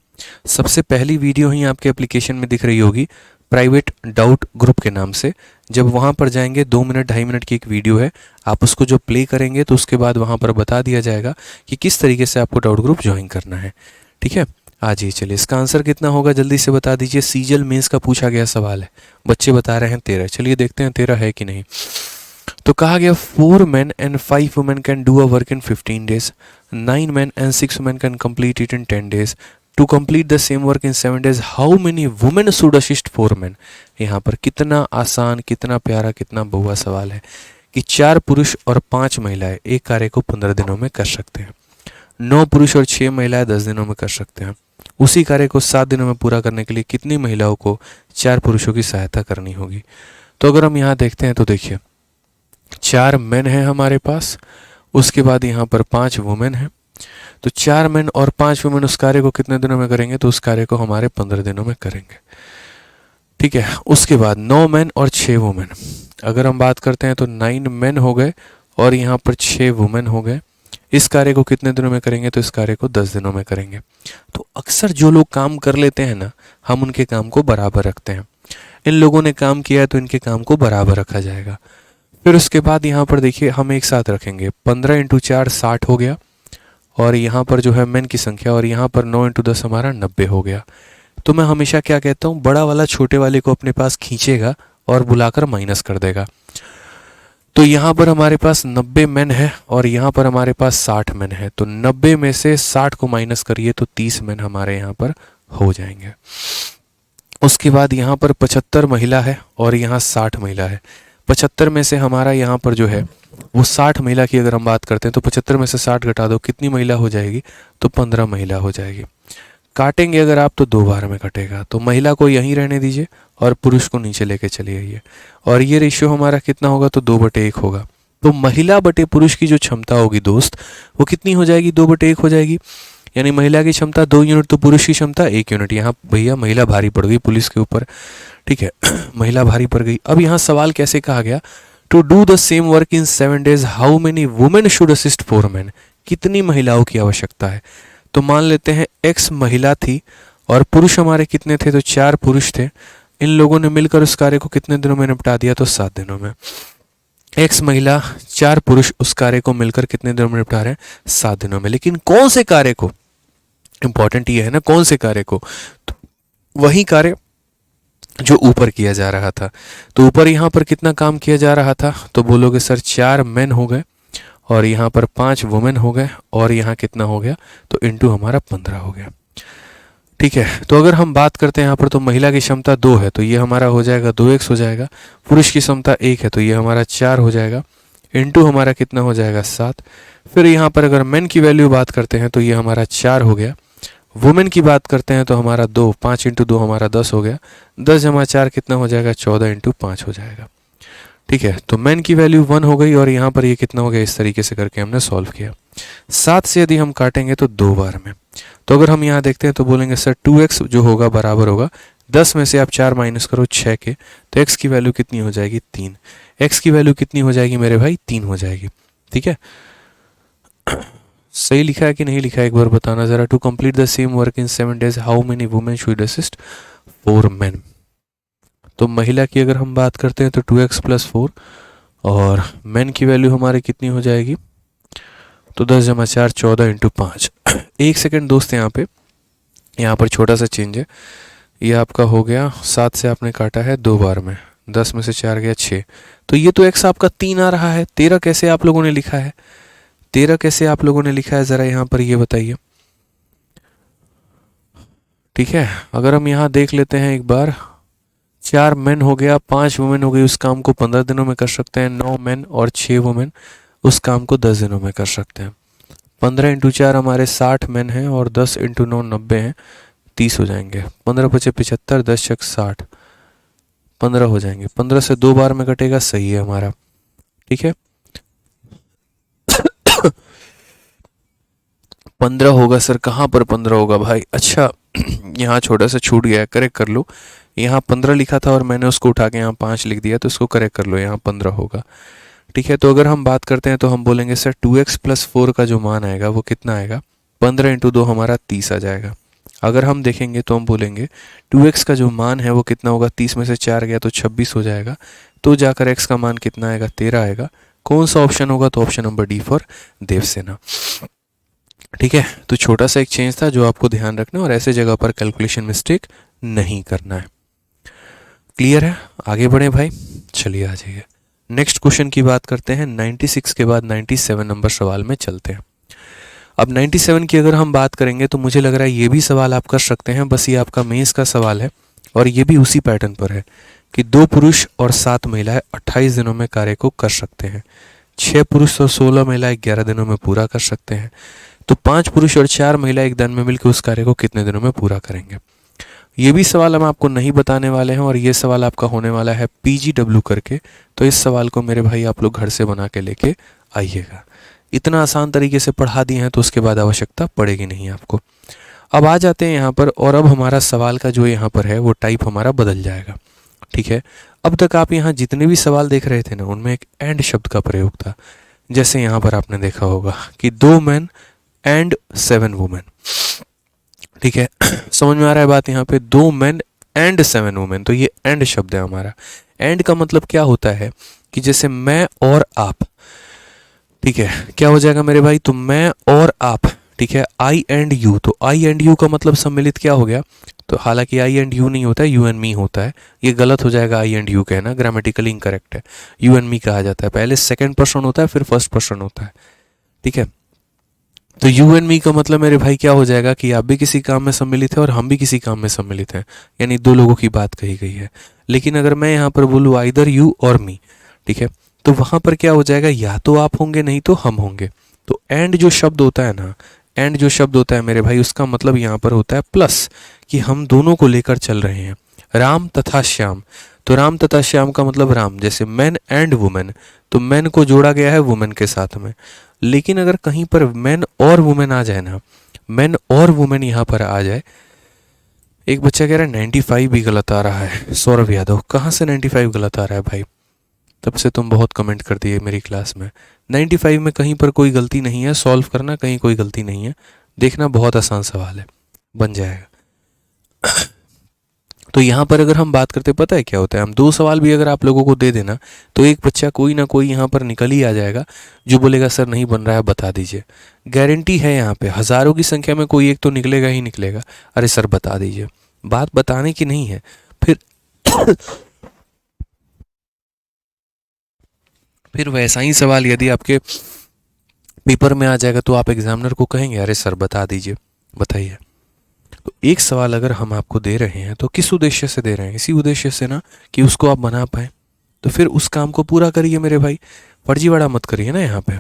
सबसे पहली वीडियो ही आपके एप्लीकेशन में दिख रही होगी, प्राइवेट डाउट ग्रुप के नाम से। जब वहाँ पर जाएंगे 2 मिनट 2.5 मिनट की एक वीडियो है, आप उसको जो प्ले करेंगे तो उसके बाद वहाँ पर बता दिया जाएगा कि किस तरीके से आपको डाउट ग्रुप ज्वाइन करना है। ठीक है, आ जाइए। चलिए इसका आंसर कितना होगा जल्दी से बता दीजिए। सीजल मेंस का पूछा गया सवाल है, बच्चे बता रहे हैं 13। चलिए देखते हैं 13 है कि नहीं। तो कहा गया 4 men and 5 women can do a work in 15 days. 9 men and 6 women can complete it in 10 days. To complete the same work in 7 days, how many women should assist 4 men? यहाँ पर कितना आसान, कितना प्यारा, कितना बहुआ सवाल है कि 4 पुरुष और 5 महिलाएं एक कार्य को 15 दिनों में कर सकते हैं। 9 पुरुष और 6 महिलाएं 10 दिनों में कर सकते हैं। उसी कार्य को 7 दिनों में पूरा करने के लिए कितनी महिलाओं को 4 पुरुषों की सहायता करनी होगी। तो अगर हम यहाँ देखते हैं तो देखिए 4 मेन हैं हमारे पास, उसके बाद यहाँ पर 5 वुमेन हैं, तो 4 मेन और 5 वुमेन उस कार्य को कितने दिनों में करेंगे, तो उस कार्य को हमारे 15 दिनों में करेंगे। ठीक है, उसके बाद 9 मेन और 6 वुमेन, अगर हम बात करते हैं तो 9 मेन हो गए और यहाँ पर 6 वुमेन हो गए। इस कार्य को कितने दिनों में करेंगे, तो इस कार्य को 10 दिनों में करेंगे। तो अक्सर जो लोग काम कर लेते हैं ना, हम उनके काम को बराबर रखते हैं। इन लोगों ने काम किया है तो इनके काम को बराबर रखा जाएगा। फिर उसके बाद यहाँ पर देखिए हम एक साथ रखेंगे, 15 इंटू 4 60 हो गया, और यहाँ पर जो है मेन की संख्या, और यहाँ पर 9 इंटू 10 हमारा 90 हो गया। तो मैं हमेशा क्या कहता हूँ, बड़ा वाला छोटे वाले को अपने पास खींचेगा और बुलाकर माइनस कर देगा। तो यहाँ पर हमारे पास 90 मेन है और यहाँ पर हमारे पास 60 मेन है। तो 90 में से 60 को माइनस करिए तो 30 मेन हमारे यहाँ पर हो जाएंगे। उसके बाद यहाँ पर 75 महिला है और यहाँ 60 महिला है। 75 में से हमारा यहाँ पर जो है वो 60 महिला की अगर हम बात करते हैं तो 75 में से 60 घटा दो, कितनी महिला हो जाएगी, तो 15 महिला हो जाएगी। काटेंगे अगर आप तो 2 बार में कटेगा, तो महिला को यहीं रहने दीजिए और पुरुष को नीचे लेके चले आइए, और ये रेशियो हमारा कितना होगा, तो 2/1 होगा। तो महिला बटे पुरुष की जो क्षमता होगी दोस्त, वो कितनी हो जाएगी, 2/1 हो जाएगी। यानी महिला की क्षमता 2 यूनिट तो पुरुष की क्षमता 1 यूनिट। यहाँ भैया महिला भारी पड़ गई पुलिस के ऊपर, ठीक है महिला भारी पड़ गई। अब यहाँ सवाल कैसे कहा गया, to do the same work in 7 days how many women should assist 4 men, कितनी महिलाओं की आवश्यकता है। तो मान लेते हैं x महिला थी और पुरुष हमारे कितने थे, तो 4 पुरुष थे। इन लोगों ने मिलकर उस कार्य को कितने दिनों में निपटा दिया, तो 7 दिनों में। x महिला 4 पुरुष उस कार्य को मिलकर कितने दिनों में निपटा रहे हैं, 7 दिनों में। लेकिन कौन से कार्य को, इंपॉर्टेंट ये है ना, कौन से कार्य को, तो वही कार्य जो ऊपर किया जा रहा था। तो ऊपर यहाँ पर कितना काम किया जा रहा था, तो बोलोगे सर 4 मेन हो गए और यहाँ पर 5 वुमेन हो गए, और यहाँ कितना हो गया, तो इंटू हमारा 15 हो गया। ठीक है, तो अगर हम बात करते हैं यहाँ पर, तो महिला की क्षमता 2 है तो ये हमारा हो जाएगा 2x हो जाएगा। पुरुष की क्षमता 1 है तो ये हमारा 4 हो जाएगा, इंटू हमारा कितना हो जाएगा, 7। फिर यहाँ पर अगर मेन की वैल्यू बात करते हैं तो ये हमारा 4 हो गया। वुमेन की बात करते हैं तो हमारा 2, 5 इंटू 2 हमारा 10 हो गया। 10 जमा 4 कितना हो जाएगा, 14 इंटू 5 हो जाएगा। ठीक है, तो मेन की वैल्यू 1 हो गई और यहाँ पर ये कितना हो गया, इस तरीके से करके हमने सॉल्व किया। 7 से यदि हम काटेंगे तो 2 बार में। तो अगर हम यहाँ देखते हैं तो बोलेंगे सर 2x जो होगा बराबर होगा 10 में से आप 4 माइनस करो 6 के, तो x की वैल्यू कितनी हो जाएगी, 3। x की वैल्यू कितनी हो जाएगी मेरे भाई, 3 हो जाएगी। ठीक है, सही लिखा है कि नहीं लिखा है एक बार बताना जरा। To complete the same work in 7 days how many women should assist 4 men। तो महिला की अगर हम बात करते हैं तो 2x + 4, और मेन की वैल्यू हमारी कितनी हो जाएगी, तो 10 जमा 4 14 इंटू 5। एक सेकेंड दोस्त, यहाँ पर छोटा सा चेंज है। ये आपका हो गया 7 से आपने काटा है 2 बार में, 10 में से 4 गया 6, तो ये तो x आपका 3 आ रहा है। 13 कैसे आप लोगों ने लिखा है, 13 कैसे आप लोगों ने लिखा है जरा यहाँ पर ये बताइए। ठीक है, अगर हम यहाँ देख लेते हैं एक बार, 4 मेन हो गया, 5 वुमेन हो गई, उस काम को 15 दिनों में कर सकते हैं। 9 मेन और 6 वुमेन उस काम को 10 दिनों में कर सकते हैं। 15 इंटू 4 हमारे 60 मेन हैं और 10 इंटू 9 90 हैं, 30 हो जाएंगे। 15 × 5 = 75, 10 × 60, 15 हो जाएंगे। 15 से 2 बार में कटेगा, सही है हमारा। ठीक है 15 होगा सर, कहाँ पर 15 होगा भाई, अच्छा यहाँ छोटा सा छूट गया है, करेक्ट कर लो। यहाँ 15 लिखा था और मैंने उसको उठा के यहाँ 5 लिख दिया, तो इसको करेक्ट कर लो, यहाँ 15 होगा। ठीक है, तो अगर हम बात करते हैं तो हम बोलेंगे सर 2x + 4 का जो मान आएगा वो कितना आएगा, 15 इंटू 2 हमारा 30 आ जाएगा। अगर हम देखेंगे तो हम बोलेंगे 2x का जो मान है वो कितना होगा, 30 में से 4 गया तो 26 हो जाएगा, तो जाकर x का मान कितना आएगा, 13 आएगा। कौन सा ऑप्शन होगा, तो option number D for Devsena. ठीक है, तो छोटा सा एक चेंज था जो आपको ध्यान रखना, और ऐसे जगह पर कैलकुलेशन मिस्टेक नहीं करना है। क्लियर है, आगे बढ़े भाई, चलिए आ जाइए। नेक्स्ट क्वेश्चन की बात करते हैं। 96 के बाद 97 नंबर सवाल में चलते हैं। अब 97 की अगर हम बात करेंगे तो मुझे लग रहा है ये भी सवाल आप कर सकते हैं, बस ये आपका मेंस का सवाल है और ये भी उसी पैटर्न पर है कि 2 पुरुष और 7 महिलाएं 28 दिनों में कार्य को कर सकते हैं। 6 पुरुष और 16 महिलाएं 11 दिनों में पूरा कर सकते हैं। तो 5 पुरुष और 4 महिला एक दिन में मिलकर उस कार्य को कितने दिनों में पूरा करेंगे। ये भी सवाल हम आपको नहीं बताने वाले हैं, और ये सवाल आपका होने वाला है PGW करके। तो इस सवाल को मेरे भाई आप लोग घर से बना के लेके आइएगा। इतना आसान तरीके से पढ़ा दिए हैं तो उसके बाद आवश्यकता पड़ेगी नहीं आपको। अब आ जाते हैं यहाँ पर, और अब हमारा सवाल का जो यहाँ पर है वो टाइप हमारा बदल जाएगा। ठीक है, अब तक आप यहाँ जितने भी सवाल देख रहे थे ना, उनमें एक एंड शब्द का प्रयोग था। जैसे यहाँ पर आपने देखा होगा कि 2 मैन एंड 7 वुमेन। ठीक है, समझ में आ रहा है बात यहाँ पे, 2 मैन एंड 7 वुमेन, तो ये एंड शब्द है हमारा। एंड का मतलब क्या होता है कि जैसे मैं और आप, ठीक है, क्या हो जाएगा मेरे भाई, तो मैं और आप, ठीक है, आई एंड यू, तो आई एंड यू का मतलब सम्मिलित क्या हो गया, तो हालांकि आई एंड यू नहीं होता है, यू एंड मी होता है, ये गलत हो जाएगा, आई एंड यू कहना ग्रामेटिकली इनकरेक्ट है, यू एंड मी कहा जाता है, पहले सेकंड पर्सन होता है फिर फर्स्ट पर्सन होता है। ठीक है, तो यू एंड मी का मतलब मेरे भाई क्या हो जाएगा कि आप भी किसी काम में सम्मिलित हैं और हम भी किसी काम में सम्मिलित हैं, यानी दो लोगों की बात कही गई है। लेकिन अगर मैं यहाँ पर बोलूँ आइदर यू और मी, ठीक है, तो वहाँ पर क्या हो जाएगा, या तो आप होंगे नहीं तो हम होंगे। तो एंड जो शब्द होता है ना, एंड जो शब्द होता है मेरे भाई, उसका मतलब यहाँ पर होता है प्लस, कि हम दोनों को लेकर चल रहे हैं, राम तथा श्याम। तो राम तथा श्याम का मतलब राम, जैसे मैन एंड वुमेन, तो मैन को जोड़ा गया है वुमेन के साथ में। लेकिन अगर कहीं पर मैन और वुमेन आ जाए ना, मैन और वुमेन यहाँ पर आ जाए, एक बच्चा कह रहा है 95 भी गलत आ रहा है, सौरभ यादव, कहाँ से 95 गलत आ रहा है भाई, तब से तुम बहुत कमेंट कर दिए मेरी क्लास में। 95 में कहीं पर कोई गलती नहीं है, सॉल्व करना कहीं कोई गलती नहीं है, देखना बहुत आसान सवाल है, बन जाएगा। तो यहाँ पर अगर हम बात करते, पता है क्या होता है, हम 2 सवाल भी अगर आप लोगों को दे देना तो एक बच्चा कोई ना कोई यहाँ पर निकल ही आ जाएगा जो बोलेगा सर नहीं बन रहा है, बता दीजिए। गारंटी है यहाँ पे, हज़ारों की संख्या में कोई एक तो निकलेगा ही निकलेगा, अरे सर बता दीजिए। बात बताने की नहीं है, फिर फिर वैसा ही सवाल यदि आपके पेपर में आ जाएगा तो आप एग्जामिनर को कहेंगे अरे सर बता दीजिए, बताइए। तो एक सवाल अगर हम आपको दे रहे हैं तो किस उद्देश्य से दे रहे हैं, इसी उद्देश्य से ना कि उसको आप बना पाए, तो फिर उस काम को पूरा करिए मेरे भाई, फर्जीवाड़ा मत करिए ना यहाँ पे।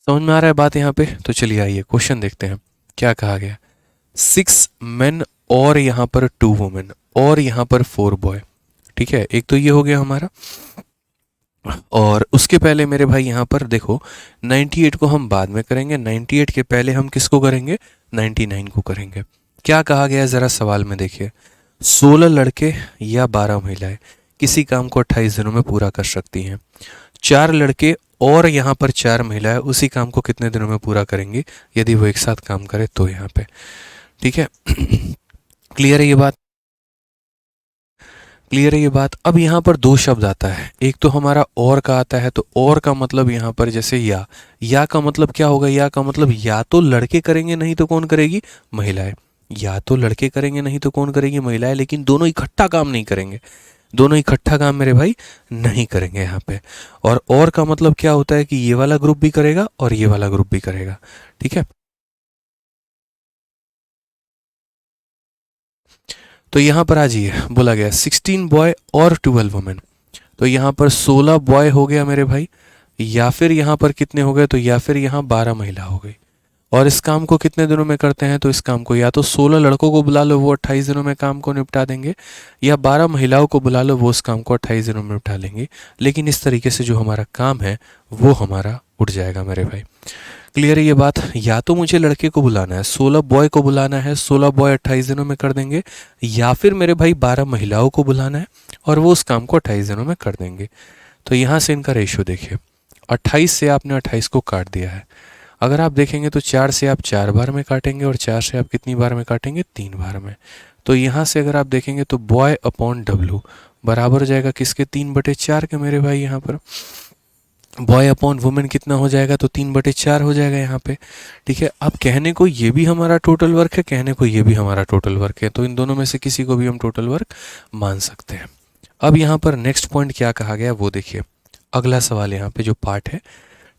समझ में आ रहा है बात यहाँ पे, तो चलिए आइए क्वेश्चन देखते हैं क्या कहा गया। 6 मेन और यहाँ पर 2 वुमेन और यहाँ पर 4 बॉय। ठीक है, एक तो ये हो गया हमारा, और उसके पहले मेरे भाई यहाँ पर देखो 98 को हम बाद में करेंगे, 98 के पहले हम किसको करेंगे, 99 को करेंगे। क्या कहा गया है जरा सवाल में देखिए, 16 लड़के या 12 महिलाएं किसी काम को 28 दिनों में पूरा कर सकती हैं। 4 लड़के और यहाँ पर 4 महिलाएं उसी काम को कितने दिनों में पूरा करेंगी यदि वो एक साथ काम करे तो, यहाँ पे। ठीक है, क्लियर है ये बात, क्लियर है ये बात। अब यहाँ पर 2 शब्द आता है, एक तो हमारा और का आता है, तो और का मतलब यहाँ पर जैसे या का मतलब क्या होगा, या का मतलब या तो लड़के करेंगे नहीं तो कौन करेगी, महिलाएं। या तो लड़के करेंगे नहीं तो कौन करेगी, महिलाएं, लेकिन दोनों इकट्ठा काम नहीं करेंगे, दोनों इकट्ठा काम मेरे भाई नहीं करेंगे यहाँ पे। और का मतलब क्या होता है कि ये वाला ग्रुप भी करेगा और ये वाला ग्रुप भी करेगा। ठीक है, तो यहाँ पर आ जाइए, बोला गया 16 बॉय और 12 वुमेन, तो यहाँ पर 16 बॉय हो गया मेरे भाई, या फिर यहाँ पर कितने हो गए, तो या फिर यहाँ 12 महिला हो गई। और इस काम को कितने दिनों में करते हैं, तो इस काम को या तो 16 लड़कों को बुला लो वो 28 दिनों में काम को निपटा देंगे, या 12 महिलाओं को बुला लो वो उस काम को 28 दिनों में निपटा लेंगे। लेकिन इस तरीके से जो हमारा काम है वो हमारा उठ जाएगा मेरे भाई। क्लियर है ये बात, या तो मुझे लड़के को बुलाना है, 16 बॉय को बुलाना है, 16 बॉय 28 दिनों में कर देंगे, या फिर मेरे भाई 12 महिलाओं को बुलाना है और वो उस काम को 28 दिनों में कर देंगे। तो यहाँ से इनका रेशियो देखिए, 28 से आपने 28 को काट दिया है, अगर आप देखेंगे तो 4 से आप 4 बार में काटेंगे और 4 से आप कितनी बार में काटेंगे, 3 बार में। तो यहाँ से अगर आप देखेंगे तो बॉय अपॉन डब्लू बराबर हो जाएगा किसके, 3/4 के मेरे भाई। यहाँ पर बॉय अपॉन वुमेन कितना हो जाएगा, तो 3/4 हो जाएगा यहाँ पे। ठीक है, अब कहने को ये भी हमारा टोटल वर्क है, कहने को ये भी हमारा टोटल वर्क है, तो इन दोनों में से किसी को भी हम टोटल वर्क मान सकते हैं। अब यहाँ पर नेक्स्ट पॉइंट क्या कहा गया वो देखिए, अगला सवाल यहाँ पे जो पार्ट है।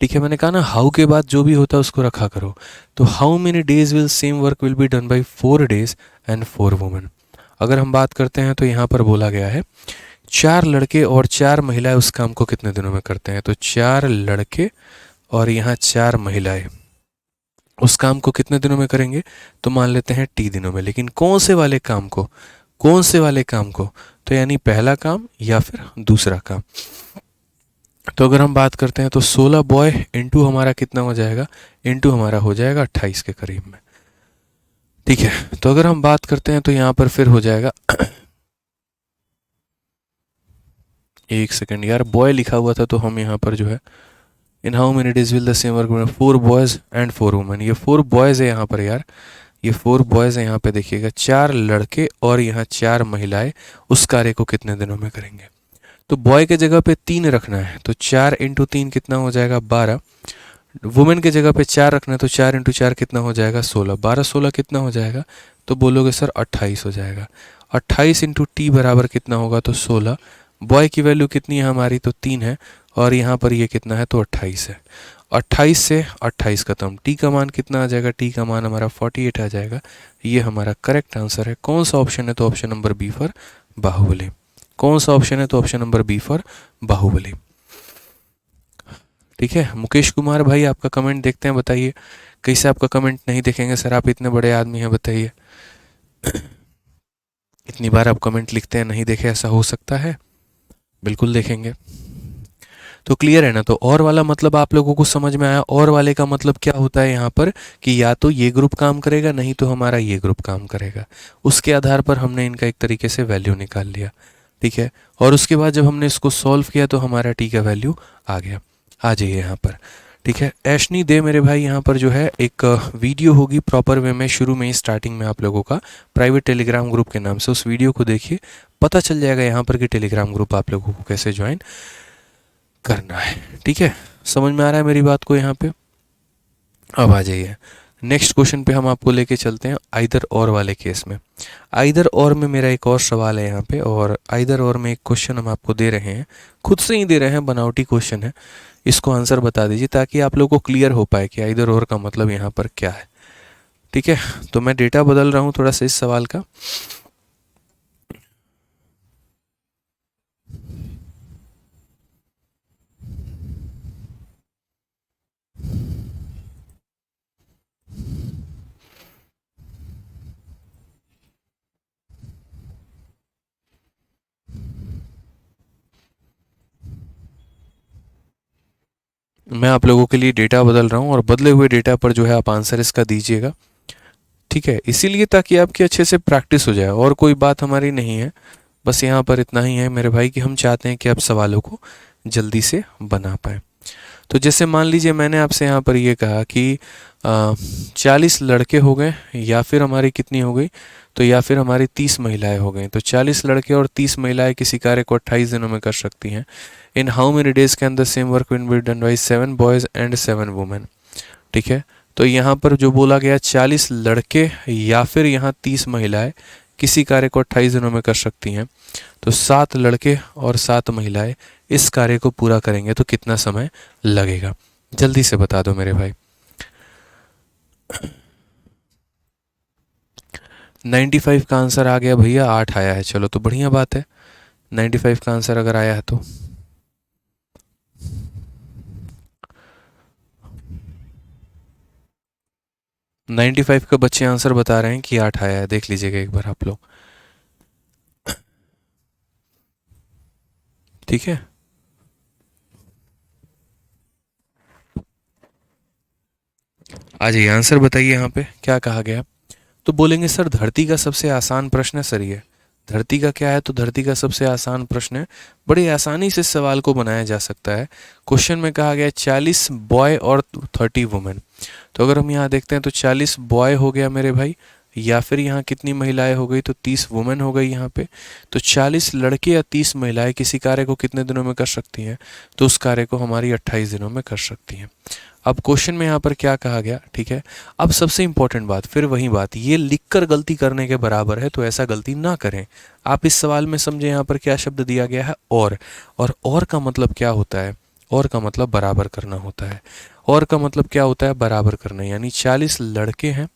ठीक है, मैंने कहा ना हाउ के बाद जो भी होता है उसको रखा करो, तो how many days will same work will be done by 4 days and 4 women. अगर हम बात करते हैं तो यहाँ पर बोला गया है 4 लड़के और 4 महिलाएं उस काम को कितने दिनों में करते हैं? तो 4 लड़के और यहाँ 4 महिलाएं उस काम को कितने दिनों में करेंगे? तो मान लेते हैं टी दिनों में। लेकिन कौन से वाले काम को? कौन से वाले काम को? तो यानी पहला काम या फिर दूसरा काम। तो अगर हम बात करते हैं तो 16 बॉय इंटू हमारा कितना हो जाएगा? इंटू हमारा हो जाएगा 28 के करीब में। ठीक है, तो अगर हम बात करते हैं तो यहाँ पर फिर हो जाएगा एक सेकेंड यार, बॉय लिखा हुआ था तो हम यहाँ पर जो है इन how many days will the same work 4 boys and 4 women. ये 4 बॉयज है यहाँ पर यार, ये 4 बॉयज है यहाँ पे। देखिएगा 4 लड़के और यहाँ 4 महिलाएं उस कार्य को कितने दिनों में करेंगे? तो बॉय के जगह पे 3 रखना है तो 4 इंटू 3 कितना हो जाएगा? 12। वुमेन के जगह पे 4 रखना है तो 4 इंटू 4 कितना हो जाएगा? 16। 12 16 कितना हो जाएगा? तो बोलोगे सर 28 हो जाएगा। 28 इंटू टी बराबर कितना होगा? तो 16। बॉय की वैल्यू कितनी है हमारी? तो 3 है और यहाँ पर ये कितना है? तो 28 है। 28 से 28 खत्म। टी का मान कितना आ जाएगा? टी का मान हमारा 48 आ जाएगा। ये हमारा करेक्ट आंसर है। कौन सा ऑप्शन है? तो option number B for Baahubali. कौन सा ऑप्शन है? तो option number B for Baahubali. ठीक है, मुकेश कुमार भाई आपका कमेंट देखते हैं, बताइए कैसे आपका कमेंट नहीं देखेंगे सर, आप इतने बड़े आदमी हैं, बताइए। इतनी बार आप कमेंट लिखते हैं, नहीं देखे ऐसा हो सकता है? बिल्कुल देखेंगे। तो क्लियर है ना? तो और वाला मतलब आप लोगों को समझ में आया? और वाले का मतलब क्या होता है यहाँ पर कि या तो ये ग्रुप काम करेगा नहीं तो हमारा ये ग्रुप काम करेगा। उसके आधार पर हमने इनका एक तरीके से वैल्यू निकाल लिया। ठीक है, और उसके बाद जब हमने इसको सॉल्व किया तो हमारा टी का वैल्यू आ गया। आ जाइए यहाँ पर। ठीक है, ऐशनी दे मेरे भाई यहाँ पर जो है एक वीडियो होगी प्रॉपर वे में, शुरू में ही स्टार्टिंग में आप लोगों का प्राइवेट टेलीग्राम ग्रुप के नाम से, उस वीडियो को देखिए, पता चल जाएगा यहाँ पर कि टेलीग्राम ग्रुप आप लोगों को कैसे ज्वाइन करना है। ठीक है, समझ में आ रहा है मेरी बात को यहाँ पे? अब आ जाइए नेक्स्ट क्वेश्चन पे, हम आपको लेके चलते हैं आइदर और वाले केस में। आइदर और में मेरा एक और सवाल है यहाँ पे, और आइदर और में एक क्वेश्चन हम आपको दे रहे हैं, खुद से ही दे रहे हैं, बनावटी क्वेश्चन है। इसको आंसर बता दीजिए ताकि आप लोगों को क्लियर हो पाए कि आइदर और का मतलब यहाँ पर क्या है। ठीक है, तो मैं डेटा बदल रहा हूँ थोड़ा सा इस सवाल का। मैं आप लोगों के लिए डेटा बदल रहा हूँ और बदले हुए डेटा पर जो है आप आंसर इसका दीजिएगा। ठीक है, इसीलिए ताकि आपकी अच्छे से प्रैक्टिस हो जाए, और कोई बात हमारी नहीं है, बस यहाँ पर इतना ही है मेरे भाई कि हम चाहते हैं कि आप सवालों को जल्दी से बना पाएँ। तो जैसे मान लीजिए मैंने आपसे यहाँ पर ये कहा कि 40 लड़के हो गए या फिर हमारी कितनी हो गई? तो या फिर हमारी 30 महिलाएं हो गई। तो 40 लड़के और 30 महिलाएं किसी कार्य को 28 दिनों में कर सकती हैं। इन how many days can the same work will be done by 7 boys and 7 women. ठीक है, तो यहाँ पर जो बोला गया 40 लड़के या फिर यहाँ 30 महिलाएं किसी कार्य को 28 दिनों में कर सकती हैं। तो 7 लड़के और 7 महिलाएं इस कार्य को पूरा करेंगे तो कितना समय लगेगा? जल्दी से बता दो मेरे भाई। 95 का आंसर आ गया भैया, 8 आया है, चलो तो बढ़िया बात है। 95 का आंसर अगर आया है तो 95 का बच्चे आंसर बता रहे हैं कि 8 आया है, देख लीजिएगा एक बार आप लोग। ठीक है, आ जाइए आंसर बताइए यहाँ पे क्या कहा गया। तो बोलेंगे सर धरती का सबसे आसान प्रश्न है सर ये। धरती का क्या है? तो धरती का सबसे आसान प्रश्न है, बड़ी आसानी से सवाल को बनाया जा सकता है। क्वेश्चन में कहा गया 40 बॉय और 30 वुमेन। तो अगर हम यहाँ देखते हैं तो 40 बॉय हो गया मेरे भाई, या फिर यहाँ कितनी महिलाएं हो गई? तो 30 वुमेन हो गई यहाँ पे। तो 40 लड़के या 30 महिलाएं किसी कार्य को कितने दिनों में कर सकती हैं? तो उस कार्य को हमारी 28 दिनों में कर सकती हैं। अब क्वेश्चन में यहाँ पर क्या कहा गया? ठीक है, अब सबसे इंपॉर्टेंट बात, फिर वही बात, ये लिखकर गलती करने के बराबर है, तो ऐसा गलती ना करें। आप इस सवाल में समझे यहाँ पर क्या शब्द दिया गया है? और का मतलब क्या होता है? और का मतलब बराबर करना होता है। और का मतलब क्या होता है? बराबर करना, यानी 40 लड़के हैं,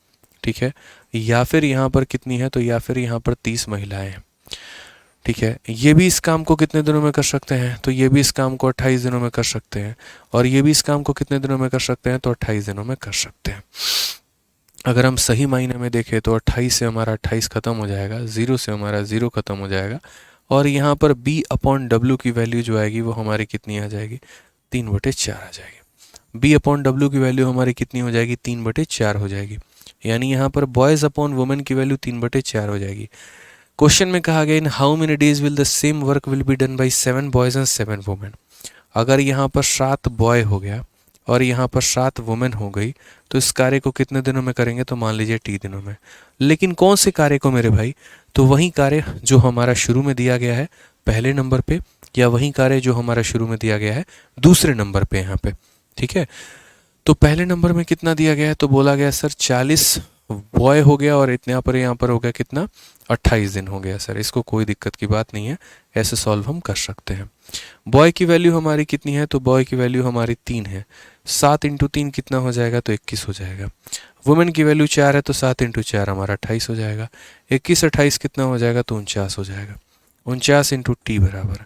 ठीक है, या फिर यहाँ पर कितनी है? तो या फिर यहाँ पर 30 महिलाएं हैं। ठीक है, ये भी इस काम को कितने दिनों में कर सकते हैं, तो ये भी इस काम को 28 दिनों में कर सकते हैं, और ये भी इस काम को कितने दिनों में कर सकते हैं, तो 28 दिनों में कर सकते हैं। अगर हम सही मायने में देखें तो 28 से हमारा 28 खत्म हो जाएगा, 0 से हमारा 0 खत्म हो जाएगा, और यहाँ पर B/W की वैल्यू जो आएगी वो हमारी कितनी आ जाएगी, 3/4 आ जाएगी। B/W की वैल्यू हमारी कितनी हो जाएगी, 3/4 हो जाएगी। यानी यहाँ पर बॉयज़ अपॉन वुमेन की वैल्यू 3/4 हो जाएगी। क्वेश्चन में कहा गया in how many days will the same work will be done by 7 boys and 7 women. अगर यहाँ पर 7 बॉय हो गया और यहाँ पर 7 वुमेन हो गई तो इस कार्य को कितने दिनों में करेंगे, तो मान लीजिए T दिनों में। लेकिन कौन से कार्य को मेरे भाई, तो वही कार्य जो हमारा शुरू में दिया गया है पहले नंबर पे, या वही कार्य जो हमारा शुरू में दिया गया है दूसरे नंबर पे यहाँ पे। ठीक है, तो पहले नंबर में कितना दिया गया है, तो बोला गया सर 40 बॉय हो गया, और इतने यहाँ पर हो गया कितना, 28 दिन हो गया सर। इसको कोई दिक्कत की बात नहीं है, ऐसे सॉल्व हम कर सकते हैं। बॉय की वैल्यू हमारी कितनी है, तो बॉय की वैल्यू हमारी 3 है, 7 × 3 कितना हो जाएगा, तो 21 हो जाएगा। वुमेन की वैल्यू 4 है, तो 7 × 4 हमारा 28 हो जाएगा। 21 28 कितना हो जाएगा, तो 49 हो जाएगा। 49 × T बराबर।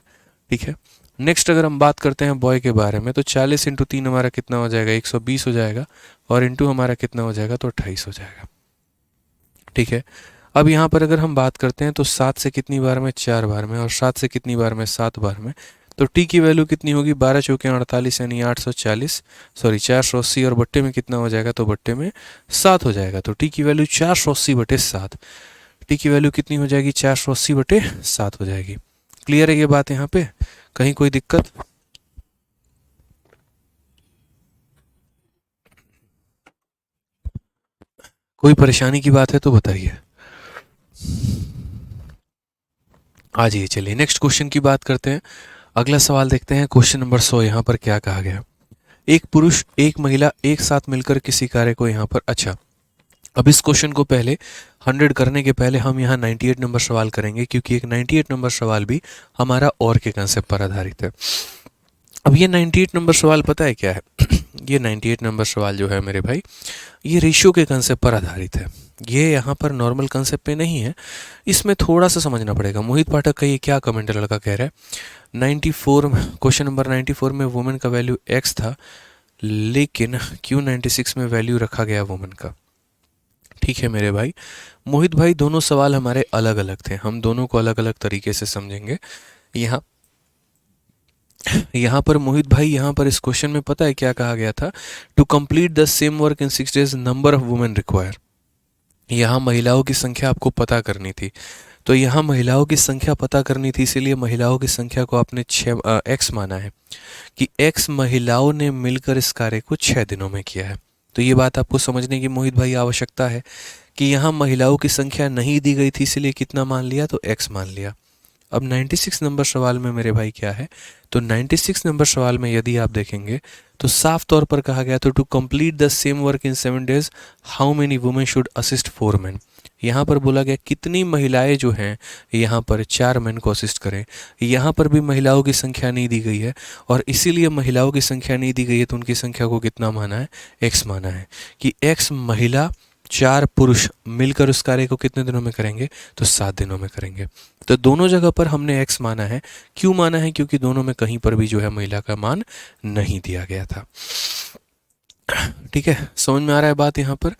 ठीक है, नेक्स्ट अगर हम बात करते हैं बॉय के बारे में, तो 40 × 3 हमारा कितना हो जाएगा, 120 हो जाएगा, और इंटू हमारा कितना हो जाएगा, तो 28 हो जाएगा। ठीक है, अब यहाँ पर अगर हम बात करते हैं तो 7 से कितनी बार में, 4 बार में, और 7 से कितनी बार में, 7 बार में। तो टी की वैल्यू कितनी होगी, 12 चौके 48 यानी 840, सॉरी 480, और बट्टे में कितना हो जाएगा, तो बट्टे में 7 हो जाएगा। तो टी की वैल्यू 480/7, टी की वैल्यू कितनी हो जाएगी, 480/7 हो जाएगी। क्लियर है ये बात यहाँ पे, कहीं कोई दिक्कत? कोई परेशानी की बात है तो बताइए। आ जाइए, चलिए नेक्स्ट क्वेश्चन की बात करते हैं। अगला सवाल देखते हैं, क्वेश्चन नंबर 100। यहाँ पर क्या कहा गया, एक पुरुष एक महिला एक साथ मिलकर किसी कार्य को यहाँ पर, अच्छा अब इस क्वेश्चन को पहले 100 करने के पहले हम यहाँ 98 नंबर सवाल करेंगे, क्योंकि एक 98 नंबर सवाल भी हमारा और के कंसेप्ट पर आधारित है। अब ये 98 नंबर सवाल पता है क्या है ये 98 नंबर सवाल जो है मेरे भाई, ये रेशियो के कंसेप्ट पर आधारित है। ये यहाँ पर नॉर्मल कंसेप्ट पे नहीं है, इसमें थोड़ा सा समझना पड़ेगा। मोहित पाठक का ये क्या कमेंट लड़का कह रहा है, 94 क्वेश्चन नंबर 94 में वुमेन का वैल्यू x था, लेकिन क्यों 96 में वैल्यू रखा गया वुमेन का। ठीक है मेरे भाई, मोहित भाई दोनों सवाल हमारे अलग अलग थे, हम दोनों को अलग अलग तरीके से समझेंगे। यहाँ पर मोहित भाई, यहाँ पर इस क्वेश्चन में पता है क्या कहा गया था, to complete the same work in 6 days number of women require. यहाँ महिलाओं की संख्या आपको पता करनी थी, तो यहाँ महिलाओं की संख्या पता करनी थी, इसीलिए महिलाओं की संख्या को आपने x माना है कि x महिलाओं ने मिलकर इस कार्य को 6 दिनों में किया है। तो ये बात आपको समझने की मोहित भाई आवश्यकता है कि यहाँ महिलाओं की संख्या नहीं दी गई थी, इसलिए कितना मान लिया, तो x मान लिया। अब 96 नंबर सवाल में मेरे भाई क्या है, तो 96 नंबर सवाल में यदि आप देखेंगे तो साफ तौर पर कहा गया था to complete the same work in 7 days how many women should assist 4 men। यहाँ पर बोला गया कितनी महिलाएं जो हैं यहाँ पर 4 men को असिस्ट करें। यहाँ पर भी महिलाओं की संख्या नहीं दी गई है, और इसीलिए महिलाओं की संख्या नहीं दी गई है तो उनकी संख्या को कितना माना है, x माना है कि x महिला 4 पुरुष मिलकर उस कार्य को कितने दिनों में करेंगे, तो 7 दिनों में करेंगे। तो दोनों जगह पर हमने x माना है। क्यों माना है, क्योंकि दोनों में कहीं पर भी जो है महिला का मान नहीं दिया गया था। ठीक है, समझ में आ रहा है बात यहाँ पर?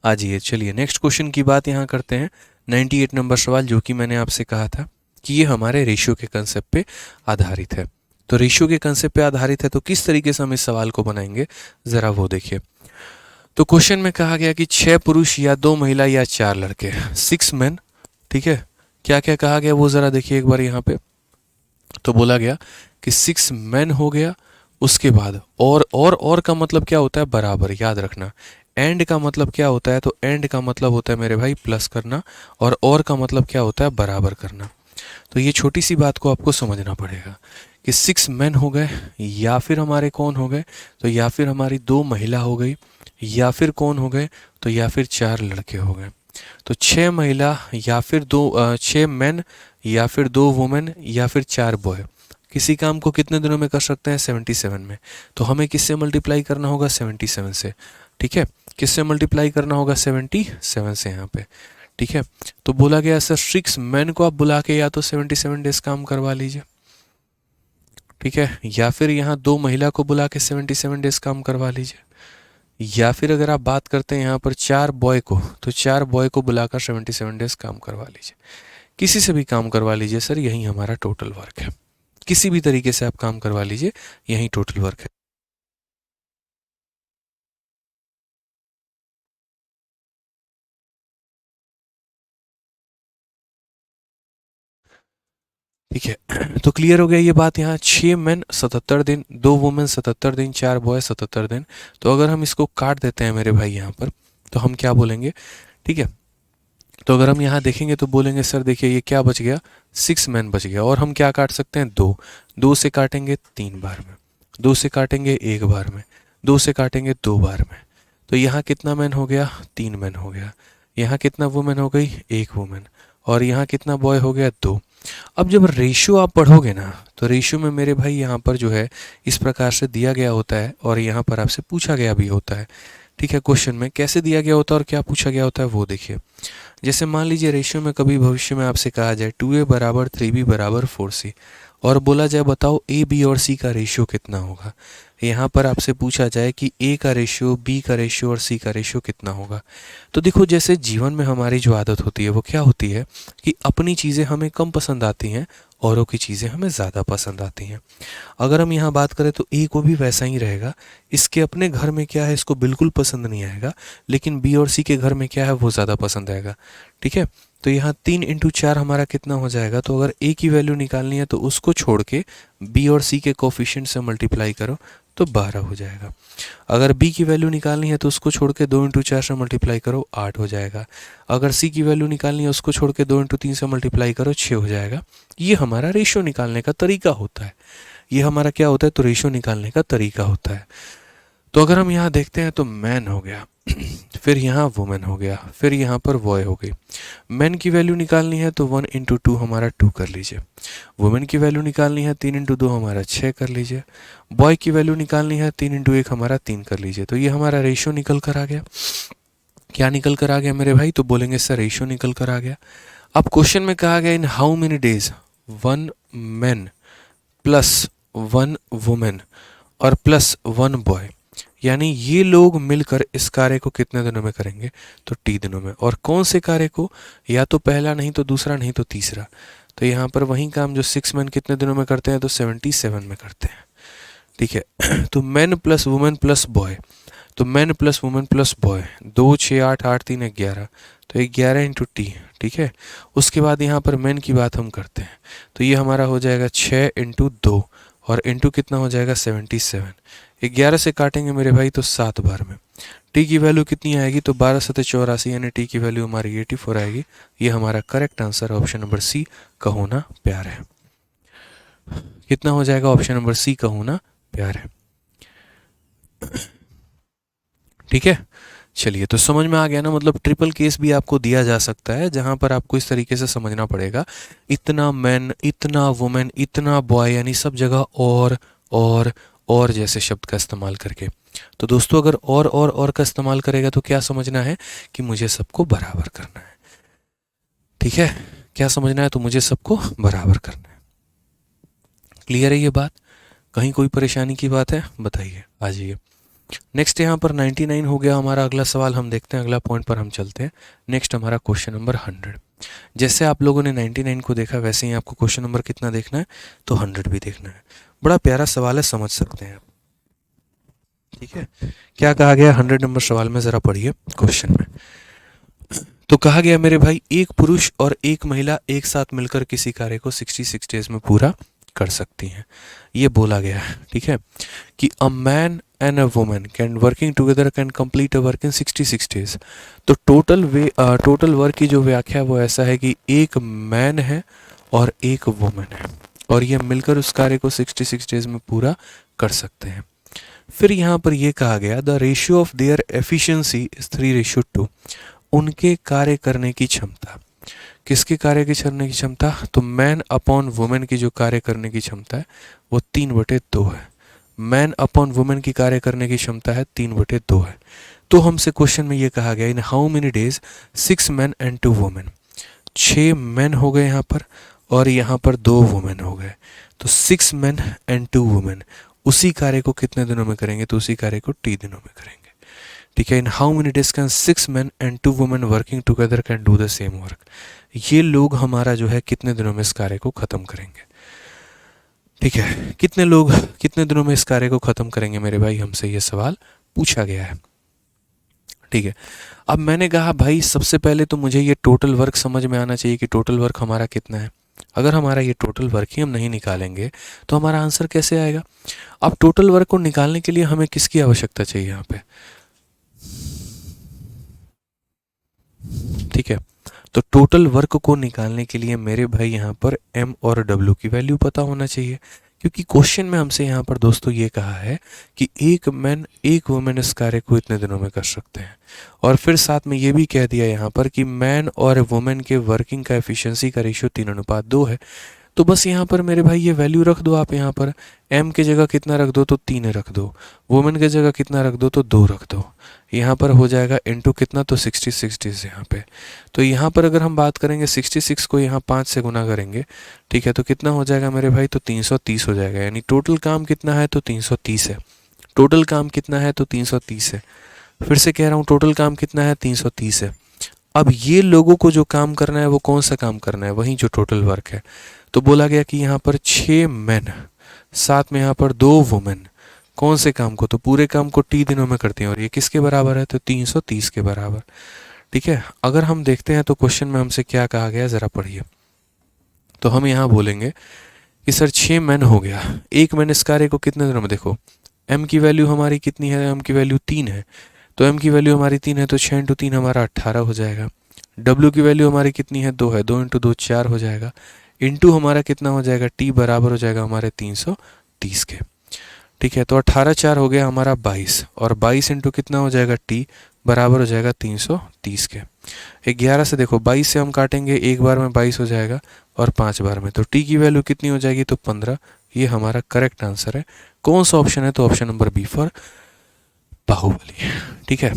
आ जाइए, चलिए नेक्स्ट क्वेश्चन की बात यहाँ करते हैं। 98 नंबर सवाल, जो कि मैंने आपसे कहा था कि ये हमारे रेशियो के कंसेप्ट पे आधारित है। तो रेशियो के कंसेप्ट पे आधारित है, तो किस तरीके से हम इस सवाल को बनाएंगे ज़रा वो देखिए। तो क्वेश्चन में कहा गया कि 6 पुरुष या 2 महिला या 4 लड़के, 6 men। ठीक है, क्या क्या कहा गया वो ज़रा देखिए एक बार यहाँ पे। तो बोला गया कि 6 men हो गया, उसके बाद और का मतलब क्या होता है, बराबर, याद रखना। एंड का मतलब क्या होता है, तो एंड का मतलब होता है मेरे भाई प्लस करना, और का मतलब क्या होता है, बराबर करना। तो ये छोटी सी बात को आपको समझना पड़ेगा कि 6 men हो गए, या फिर हमारे कौन हो गए, तो या फिर हमारी 2 महिला हो गई, या फिर कौन हो गए, तो या फिर 4 लड़के हो गए। तो 6 महिला या फिर 6 men या फिर 2 वुमेन या फिर 4 बॉय। किसी काम को कितने दिनों में कर सकते हैं 77 में, तो हमें किससे मल्टीप्लाई करना होगा 77 से, ठीक है, किससे मल्टीप्लाई करना होगा 77 से यहाँ पे, ठीक है। तो बोला गया सर 6 मैन को आप बुला के या तो 77 डेज काम करवा लीजिए, ठीक है, या फिर यहाँ 2 महिला को बुला के 77 डेज काम करवा लीजिए, या फिर अगर आप बात करते हैं यहाँ पर 4 बॉय को, तो 4 बॉय को बुलाकर 77 डेज काम करवा लीजिए, किसी से भी काम करवा लीजिए सर, यही हमारा टोटल वर्क है, किसी भी तरीके से आप काम करवा लीजिए, यही टोटल वर्क है। ठीक है, तो क्लियर हो गया ये बात। यहाँ 6 मैन 77 दिन, 2 वुमेन 77 दिन, 4 बॉय 77 दिन। तो अगर हम इसको काट देते हैं मेरे भाई यहाँ पर, तो हम क्या बोलेंगे, ठीक है, तो अगर हम यहाँ देखेंगे तो बोलेंगे सर देखिए ये क्या बच गया, 6 मैन बच गया, और हम क्या काट सकते हैं 2, 2 से काटेंगे 3 बार में, 2 से काटेंगे 1 बार में, 2 से काटेंगे 2 बार में, तो यहाँ कितना मैन हो गया 3 मैन हो गया, यहाँ कितना वुमेन हो गई 1 वुमेन, और यहाँ कितना बॉय हो गया 2। अब जब रेशियो आप पढ़ोगे ना, तो रेशियो में मेरे भाई यहाँ पर जो है इस प्रकार से दिया गया होता है, और यहाँ पर आपसे पूछा गया भी होता है, ठीक है, क्वेश्चन में कैसे दिया गया होता है और क्या पूछा गया होता है वो देखिए। जैसे मान लीजिए रेशियो में कभी भविष्य में आपसे कहा जाए 2a बराबर 3b बराबर 4c, और बोला जाए बताओ a b और c का रेशियो कितना होगा। यहाँ पर आपसे पूछा जाए कि a का रेशियो, b का रेशियो और c का रेशियो कितना होगा। तो देखो जैसे जीवन में हमारी जो आदत होती है वो क्या होती है कि अपनी चीज़ें हमें कम पसंद आती हैं, औरों की चीज़ें हमें ज़्यादा पसंद आती हैं। अगर हम यहाँ बात करें तो ए को भी वैसा ही रहेगा, इसके अपने घर में क्या है इसको बिल्कुल पसंद नहीं आएगा, लेकिन बी और सी के घर में क्या है वो ज़्यादा पसंद आएगा, ठीक है। तो यहाँ 3 इंटू 4 हमारा कितना हो जाएगा, तो अगर ए की वैल्यू निकालनी है तो उसको छोड़ के बी और सी के कोफिशिएंट से मल्टीप्लाई करो तो 12 हो जाएगा। अगर b की वैल्यू निकालनी है तो उसको छोड़ के 2 इंटू 4 से मल्टीप्लाई करो 8 हो जाएगा। अगर c की वैल्यू निकालनी है उसको छोड़ के 2 इंटू 3 से मल्टीप्लाई करो 6 हो जाएगा। ये हमारा रेशियो निकालने का तरीका होता है, ये हमारा क्या होता है, तो रेशियो निकालने का तरीका होता है। तो अगर हम यहाँ देखते हैं तो मैन हो गया, फिर यहाँ वुमेन हो गया, फिर यहाँ पर बॉय हो गई। मैन की वैल्यू निकालनी है तो 1 इंटू 2 हमारा 2 कर लीजिए, वुमेन की वैल्यू निकालनी है 3 इंटू 2 हमारा 6 कर लीजिए, बॉय की वैल्यू निकालनी है 3 इंटू 1 हमारा 3 कर लीजिए। तो ये हमारा रेशियो निकल कर आ गया। क्या निकल कर आ गया मेरे भाई, तो बोलेंगे सर रेशियो निकल कर आ गया। अब क्वेश्चन में कहा गया in how many days 1 man plus 1 women और प्लस 1 बॉय, यानी ये लोग मिलकर इस कार्य को कितने दिनों में करेंगे, तो टी दिनों में। और कौन से कार्य को, या तो पहला नहीं तो दूसरा नहीं तो तीसरा। तो यहाँ पर वही काम जो 6 मैन कितने दिनों में करते हैं, तो 77 में करते हैं, ठीक है। तो man plus women plus boy, तो man plus women plus boy 2 6 8 8 3 11, तो 11 इंटू टी, ठीक है। उसके बाद यहाँ पर मैन की बात हम करते हैं, तो ये हमारा हो जाएगा 6 इंटू 2 और इंटू कितना हो जाएगा 77। 11 से काटेंगे मेरे भाई तो 7 बार में। टी की वैल्यू कितनी आएगी, तो 12 7 84, यानी टी की वैल्यू हमारी 84 आएगी। ये हमारा correct answer option number C का होना प्यार है। कितना हो जाएगा, ऑप्शन नंबर सी का होना प्यार है, ठीक है। चलिए तो समझ में आ गया ना, मतलब ट्रिपल केस भी आपको दिया जा सकता है जहां पर आपको इस तरीके से समझना पड़ेगा, इतना मैन इतना वुमेन इतना बॉय, यानी सब जगह और जैसे शब्द का इस्तेमाल करके। तो दोस्तों अगर और का इस्तेमाल करेगा तो क्या समझना है कि मुझे सबको बराबर करना है, ठीक है। क्या समझना है, तो मुझे सबको बराबर करना है। क्लियर है ये बात, कहीं कोई परेशानी की बात है बताइए, आ जाइए। नेक्स्ट यहाँ पर 99 हो गया हमारा अगला सवाल, हम देखते हैं अगला पॉइंट पर हम चलते हैं। नेक्स्ट हमारा क्वेश्चन नंबर 100। जैसे आप लोगों ने 99 को देखा वैसे ही आपको क्वेश्चन नंबर कितना देखना है, तो 100 भी देखना है। बड़ा प्यारा सवाल है, समझ सकते हैं, ठीक है। क्या कहा गया 100 नंबर सवाल में, जरा पढ़िए क्वेश्चन में। तो कहा गया मेरे भाई एक पुरुष और एक महिला एक साथ मिलकर किसी कार्य को 66 डेज में पूरा कर सकती हैं, ये बोला गया है, ठीक है, कि a man and a woman can working together can complete a work in 66 days. तो टोटल वर्क की जो व्याख्या वो ऐसा है कि एक मैन है और एक वुमन है, और ये मिलकर उस कार्य को 66 डेज में पूरा कर सकते हैं। फिर यहाँ पर ये कहा गया the ratio of their efficiency is 3:2, उनके कार्य करने की क्षमता किसके कार्य की करने की क्षमता, तो मैन अपॉन वुमेन की जो कार्य करने की क्षमता है वो 3/2 है। मैन अपॉन वुमेन की कार्य करने की क्षमता है 3/2 है। तो हमसे क्वेश्चन में ये कहा गया in how many days 6 man and 2 women, 6 man हो गए यहाँ पर और यहाँ पर 2 वुमेन हो गए। तो 6 मैन एंड 2 वुमेन उसी कार्य को कितने दिनों में करेंगे, तो उसी कार्य को टी दिनों में करेंगे। ठीक है, इन how many days can 6 man and 2 women working together can do the same work. ये लोग हमारा जो है कितने दिनों में इस कार्य को खत्म करेंगे। ठीक है, कितने लोग कितने दिनों में इस कार्य को खत्म करेंगे मेरे भाई, हमसे ये सवाल पूछा गया है। ठीक है, अब मैंने कहा भाई सबसे पहले तो मुझे ये टोटल वर्क समझ में आना चाहिए कि टोटल वर्क हमारा कितना है। अगर हमारा ये टोटल वर्क ही हम नहीं निकालेंगे तो हमारा आंसर कैसे आएगा। अब टोटल वर्क को निकालने के लिए हमें किसकी आवश्यकता चाहिए यहाँ पे, ठीक है, तो टोटल वर्क को निकालने के लिए मेरे भाई यहाँ पर m और w की वैल्यू पता होना चाहिए, क्योंकि क्वेश्चन में हमसे यहाँ पर दोस्तों ये कहा है कि एक मैन एक वुमेन इस कार्य को इतने दिनों में कर सकते हैं, और फिर साथ में ये भी कह दिया यहाँ पर कि मैन और वुमेन के वर्किंग का एफिशिएंसी का रेशियो 3:2 है। तो बस यहाँ पर मेरे भाई ये वैल्यू रख दो आप, यहाँ पर m की जगह कितना रख दो, तो 3 रख दो, वुमेन की जगह कितना रख दो, तो 2 रख दो। यहाँ पर हो जाएगा इनटू कितना, तो 66 डेज यहाँ पे। तो यहाँ पर अगर हम बात करेंगे 66 को यहाँ 5 से गुना करेंगे, ठीक है, तो कितना हो जाएगा मेरे भाई, तो 330 हो जाएगा। यानी टोटल काम कितना है, तो 330 है। टोटल काम कितना है, तो 330 है। फिर से कह रहा हूँ टोटल काम कितना है, 330 है। अब ये लोगों को जो काम करना है वो कौन सा काम करना है, वही जो टोटल वर्क है। तो बोला गया कि यहाँ पर 6 मैन साथ में यहाँ पर 2 वुमेन कौन से काम को, तो पूरे काम को टी दिनों में करती हैं, और ये किसके बराबर है, तो 330 के बराबर। ठीक है, अगर हम देखते हैं तो क्वेश्चन में हमसे क्या कहा गया, ज़रा पढ़िए। तो हम यहाँ बोलेंगे कि सर 6 मैन हो गया, एक मैन इस कार्य को कितने दिनों में, देखो m की वैल्यू हमारी कितनी है, m की वैल्यू 3 है, तो m की वैल्यू हमारी 3 है, तो 6 इंटू 3 हमारा 18 हो जाएगा। w की वैल्यू हमारी कितनी है, 2 है, 2 इंटू 2 4 हो जाएगा। इंटू हमारा कितना हो जाएगा, t बराबर हो जाएगा हमारे 330 के। ठीक है, तो 18 4 हो गया हमारा 22, और 22 इंटू कितना हो जाएगा, t बराबर हो जाएगा 330 के। 11 से देखो 22 से हम काटेंगे, एक बार में 22 हो जाएगा और 5 बार में, तो t की वैल्यू कितनी हो जाएगी, तो 15। ये हमारा करेक्ट आंसर है। कौन सा ऑप्शन है, तो option number B for Baahubali. ठीक है,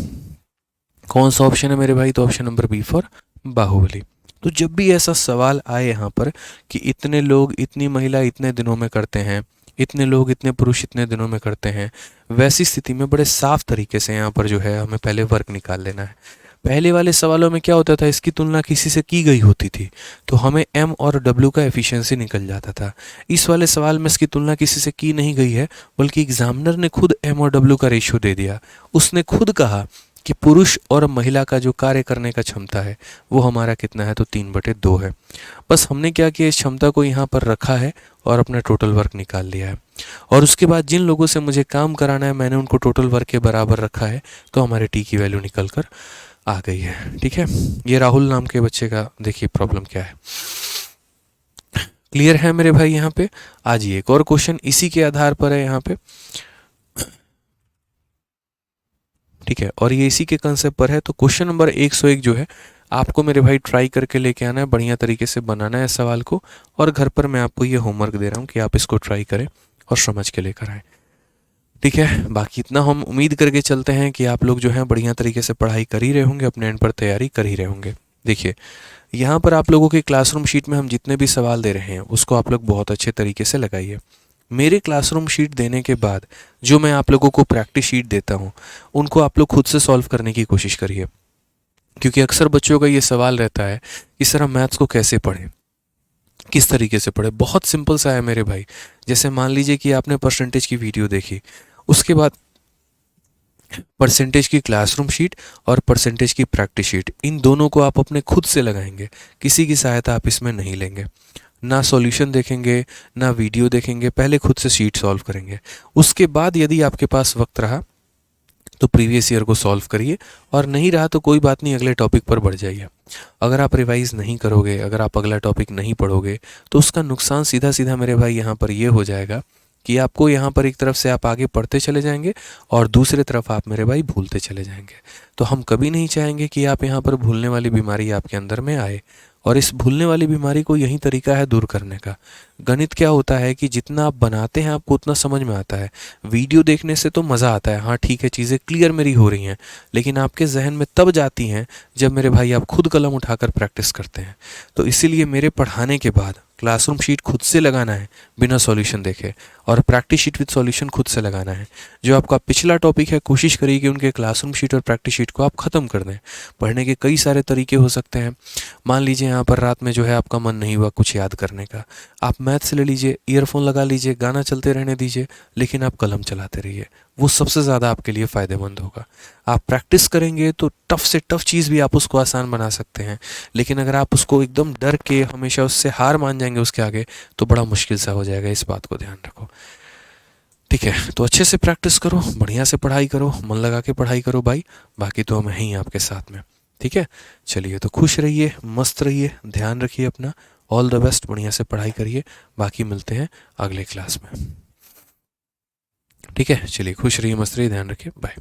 कौन सा ऑप्शन है मेरे भाई, तो option number B for Baahubali. तो जब भी ऐसा सवाल आए यहाँ पर कि इतने लोग इतनी महिला इतने दिनों में करते हैं, इतने लोग इतने पुरुष इतने दिनों में करते हैं, वैसी स्थिति में बड़े साफ तरीके से यहाँ पर जो है हमें पहले वर्क निकाल लेना है। पहले वाले सवालों में क्या होता था, इसकी तुलना किसी से की गई होती थी तो हमें m और w का एफिशिएंसी निकल जाता था। इस वाले सवाल में इसकी तुलना किसी से की नहीं गई है, बल्कि एग्जामिनर ने खुद m और w का रेशियो दे दिया। उसने खुद कहा कि पुरुष और महिला का जो कार्य करने का क्षमता है वो हमारा कितना है, तो 3/2 है। बस हमने क्या किया, इस क्षमता को यहाँ पर रखा है और अपना टोटल वर्क निकाल लिया है, और उसके बाद जिन लोगों से मुझे काम कराना है मैंने उनको टोटल वर्क के बराबर रखा है, तो हमारे टी की वैल्यू निकल कर आ गई है। ठीक है, ये राहुल नाम के बच्चे का देखिए प्रॉब्लम क्या है। क्लियर है मेरे भाई यहाँ पे। आज ये एक और क्वेश्चन इसी के आधार पर है यहाँ पे, ठीक है, और ये इसी के कंसेप्ट पर है। तो क्वेश्चन नंबर 101 जो है आपको मेरे भाई ट्राई करके लेके आना है, बढ़िया तरीके से बनाना है सवाल को, और घर पर मैं आपको ये होमवर्क दे रहा हूँ कि आप इसको ट्राई करें और समझ के लेकर आएँ। ठीक है, बाकी इतना हम उम्मीद करके चलते हैं कि आप लोग जो हैं बढ़िया तरीके से पढ़ाई कर ही रहे होंगे, अपने एंड पर तैयारी कर ही रहे होंगे। देखिए यहाँ पर आप लोगों के क्लासरूम शीट में हम जितने भी सवाल दे रहे हैं उसको आप लोग बहुत अच्छे तरीके से लगाइए। मेरे क्लासरूम शीट देने के बाद जो मैं आप लोगों को प्रैक्टिस शीट देता हूँ उनको आप लोग खुद से सॉल्व करने की कोशिश करिए, क्योंकि अक्सर बच्चों का ये सवाल रहता है कि सर हम मैथ्स को कैसे पढ़ें, किस तरीके से पढ़े। बहुत सिंपल सा है मेरे भाई। जैसे मान लीजिए कि आपने परसेंटेज की वीडियो देखी, उसके बाद परसेंटेज की क्लासरूम शीट और परसेंटेज की प्रैक्टिस शीट, इन दोनों को आप अपने खुद से लगाएंगे, किसी की सहायता आप इसमें नहीं लेंगे। ना सॉल्यूशन देखेंगे ना वीडियो देखेंगे, पहले खुद से शीट सॉल्व करेंगे। उसके बाद यदि आपके पास वक्त रहा तो प्रीवियस ईयर को सॉल्व करिए, और नहीं रहा तो कोई बात नहीं, अगले टॉपिक पर बढ़ जाइए। अगर आप रिवाइज नहीं करोगे, अगर आप अगला टॉपिक नहीं पढ़ोगे तो उसका नुकसान सीधा सीधा मेरे भाई यहाँ पर ये हो जाएगा कि आपको यहाँ पर एक तरफ से आप आगे पढ़ते चले जाएंगे और दूसरी तरफ आप मेरे भाई भूलते चले जाएंगे। तो हम कभी नहीं चाहेंगे कि आप यहाँ पर भूलने वाली बीमारी आपके अंदर में आए, और इस भूलने वाली बीमारी को यही तरीका है दूर करने का। गणित क्या होता है कि जितना आप बनाते हैं आपको उतना समझ में आता है। वीडियो देखने से तो मज़ा आता है, हाँ ठीक है चीज़ें क्लियर मेरी हो रही हैं, लेकिन आपके जहन में तब जाती हैं जब मेरे भाई आप खुद कलम उठाकर प्रैक्टिस करते हैं। तो इसीलिए मेरे पढ़ाने के बाद क्लासरूम शीट खुद से लगाना है बिना सॉल्यूशन देखे, और प्रैक्टिस शीट विद सॉल्यूशन खुद से लगाना है। जो आपका पिछला टॉपिक है कोशिश करिए कि उनके क्लासरूम शीट और प्रैक्टिस शीट को आप ख़त्म कर दें। पढ़ने के कई सारे तरीके हो सकते हैं। मान लीजिए यहाँ पर रात में जो है आपका मन नहीं हुआ कुछ याद करने का, आप मैथ से ले लीजिए, ईयरफोन लगा लीजिए, गाना चलते रहने दीजिए, लेकिन आप कलम चलाते रहिए, वो सबसे ज़्यादा आपके लिए फ़ायदेमंद होगा। आप प्रैक्टिस करेंगे तो टफ से टफ चीज़ भी आप उसको आसान बना सकते हैं, लेकिन अगर आप उसको एकदम डर के हमेशा उससे हार मान जाएंगे उसके आगे तो बड़ा मुश्किल सा हो जाएगा। इस बात को ध्यान रखो, ठीक है। तो अच्छे से प्रैक्टिस करो, बढ़िया से पढ़ाई करो, मन लगा के पढ़ाई करो भाई, बाकी तो हम हैं ही आपके साथ में, ठीक है। चलिए तो खुश रहिए, मस्त रहिए, ध्यान रखिए अपना, ऑल द बेस्ट, बढ़िया से पढ़ाई करिए, बाकी मिलते हैं अगले क्लास में, ठीक है। चलिए खुश रहिए, मस्त रहिए, ध्यान रखिए, बाय।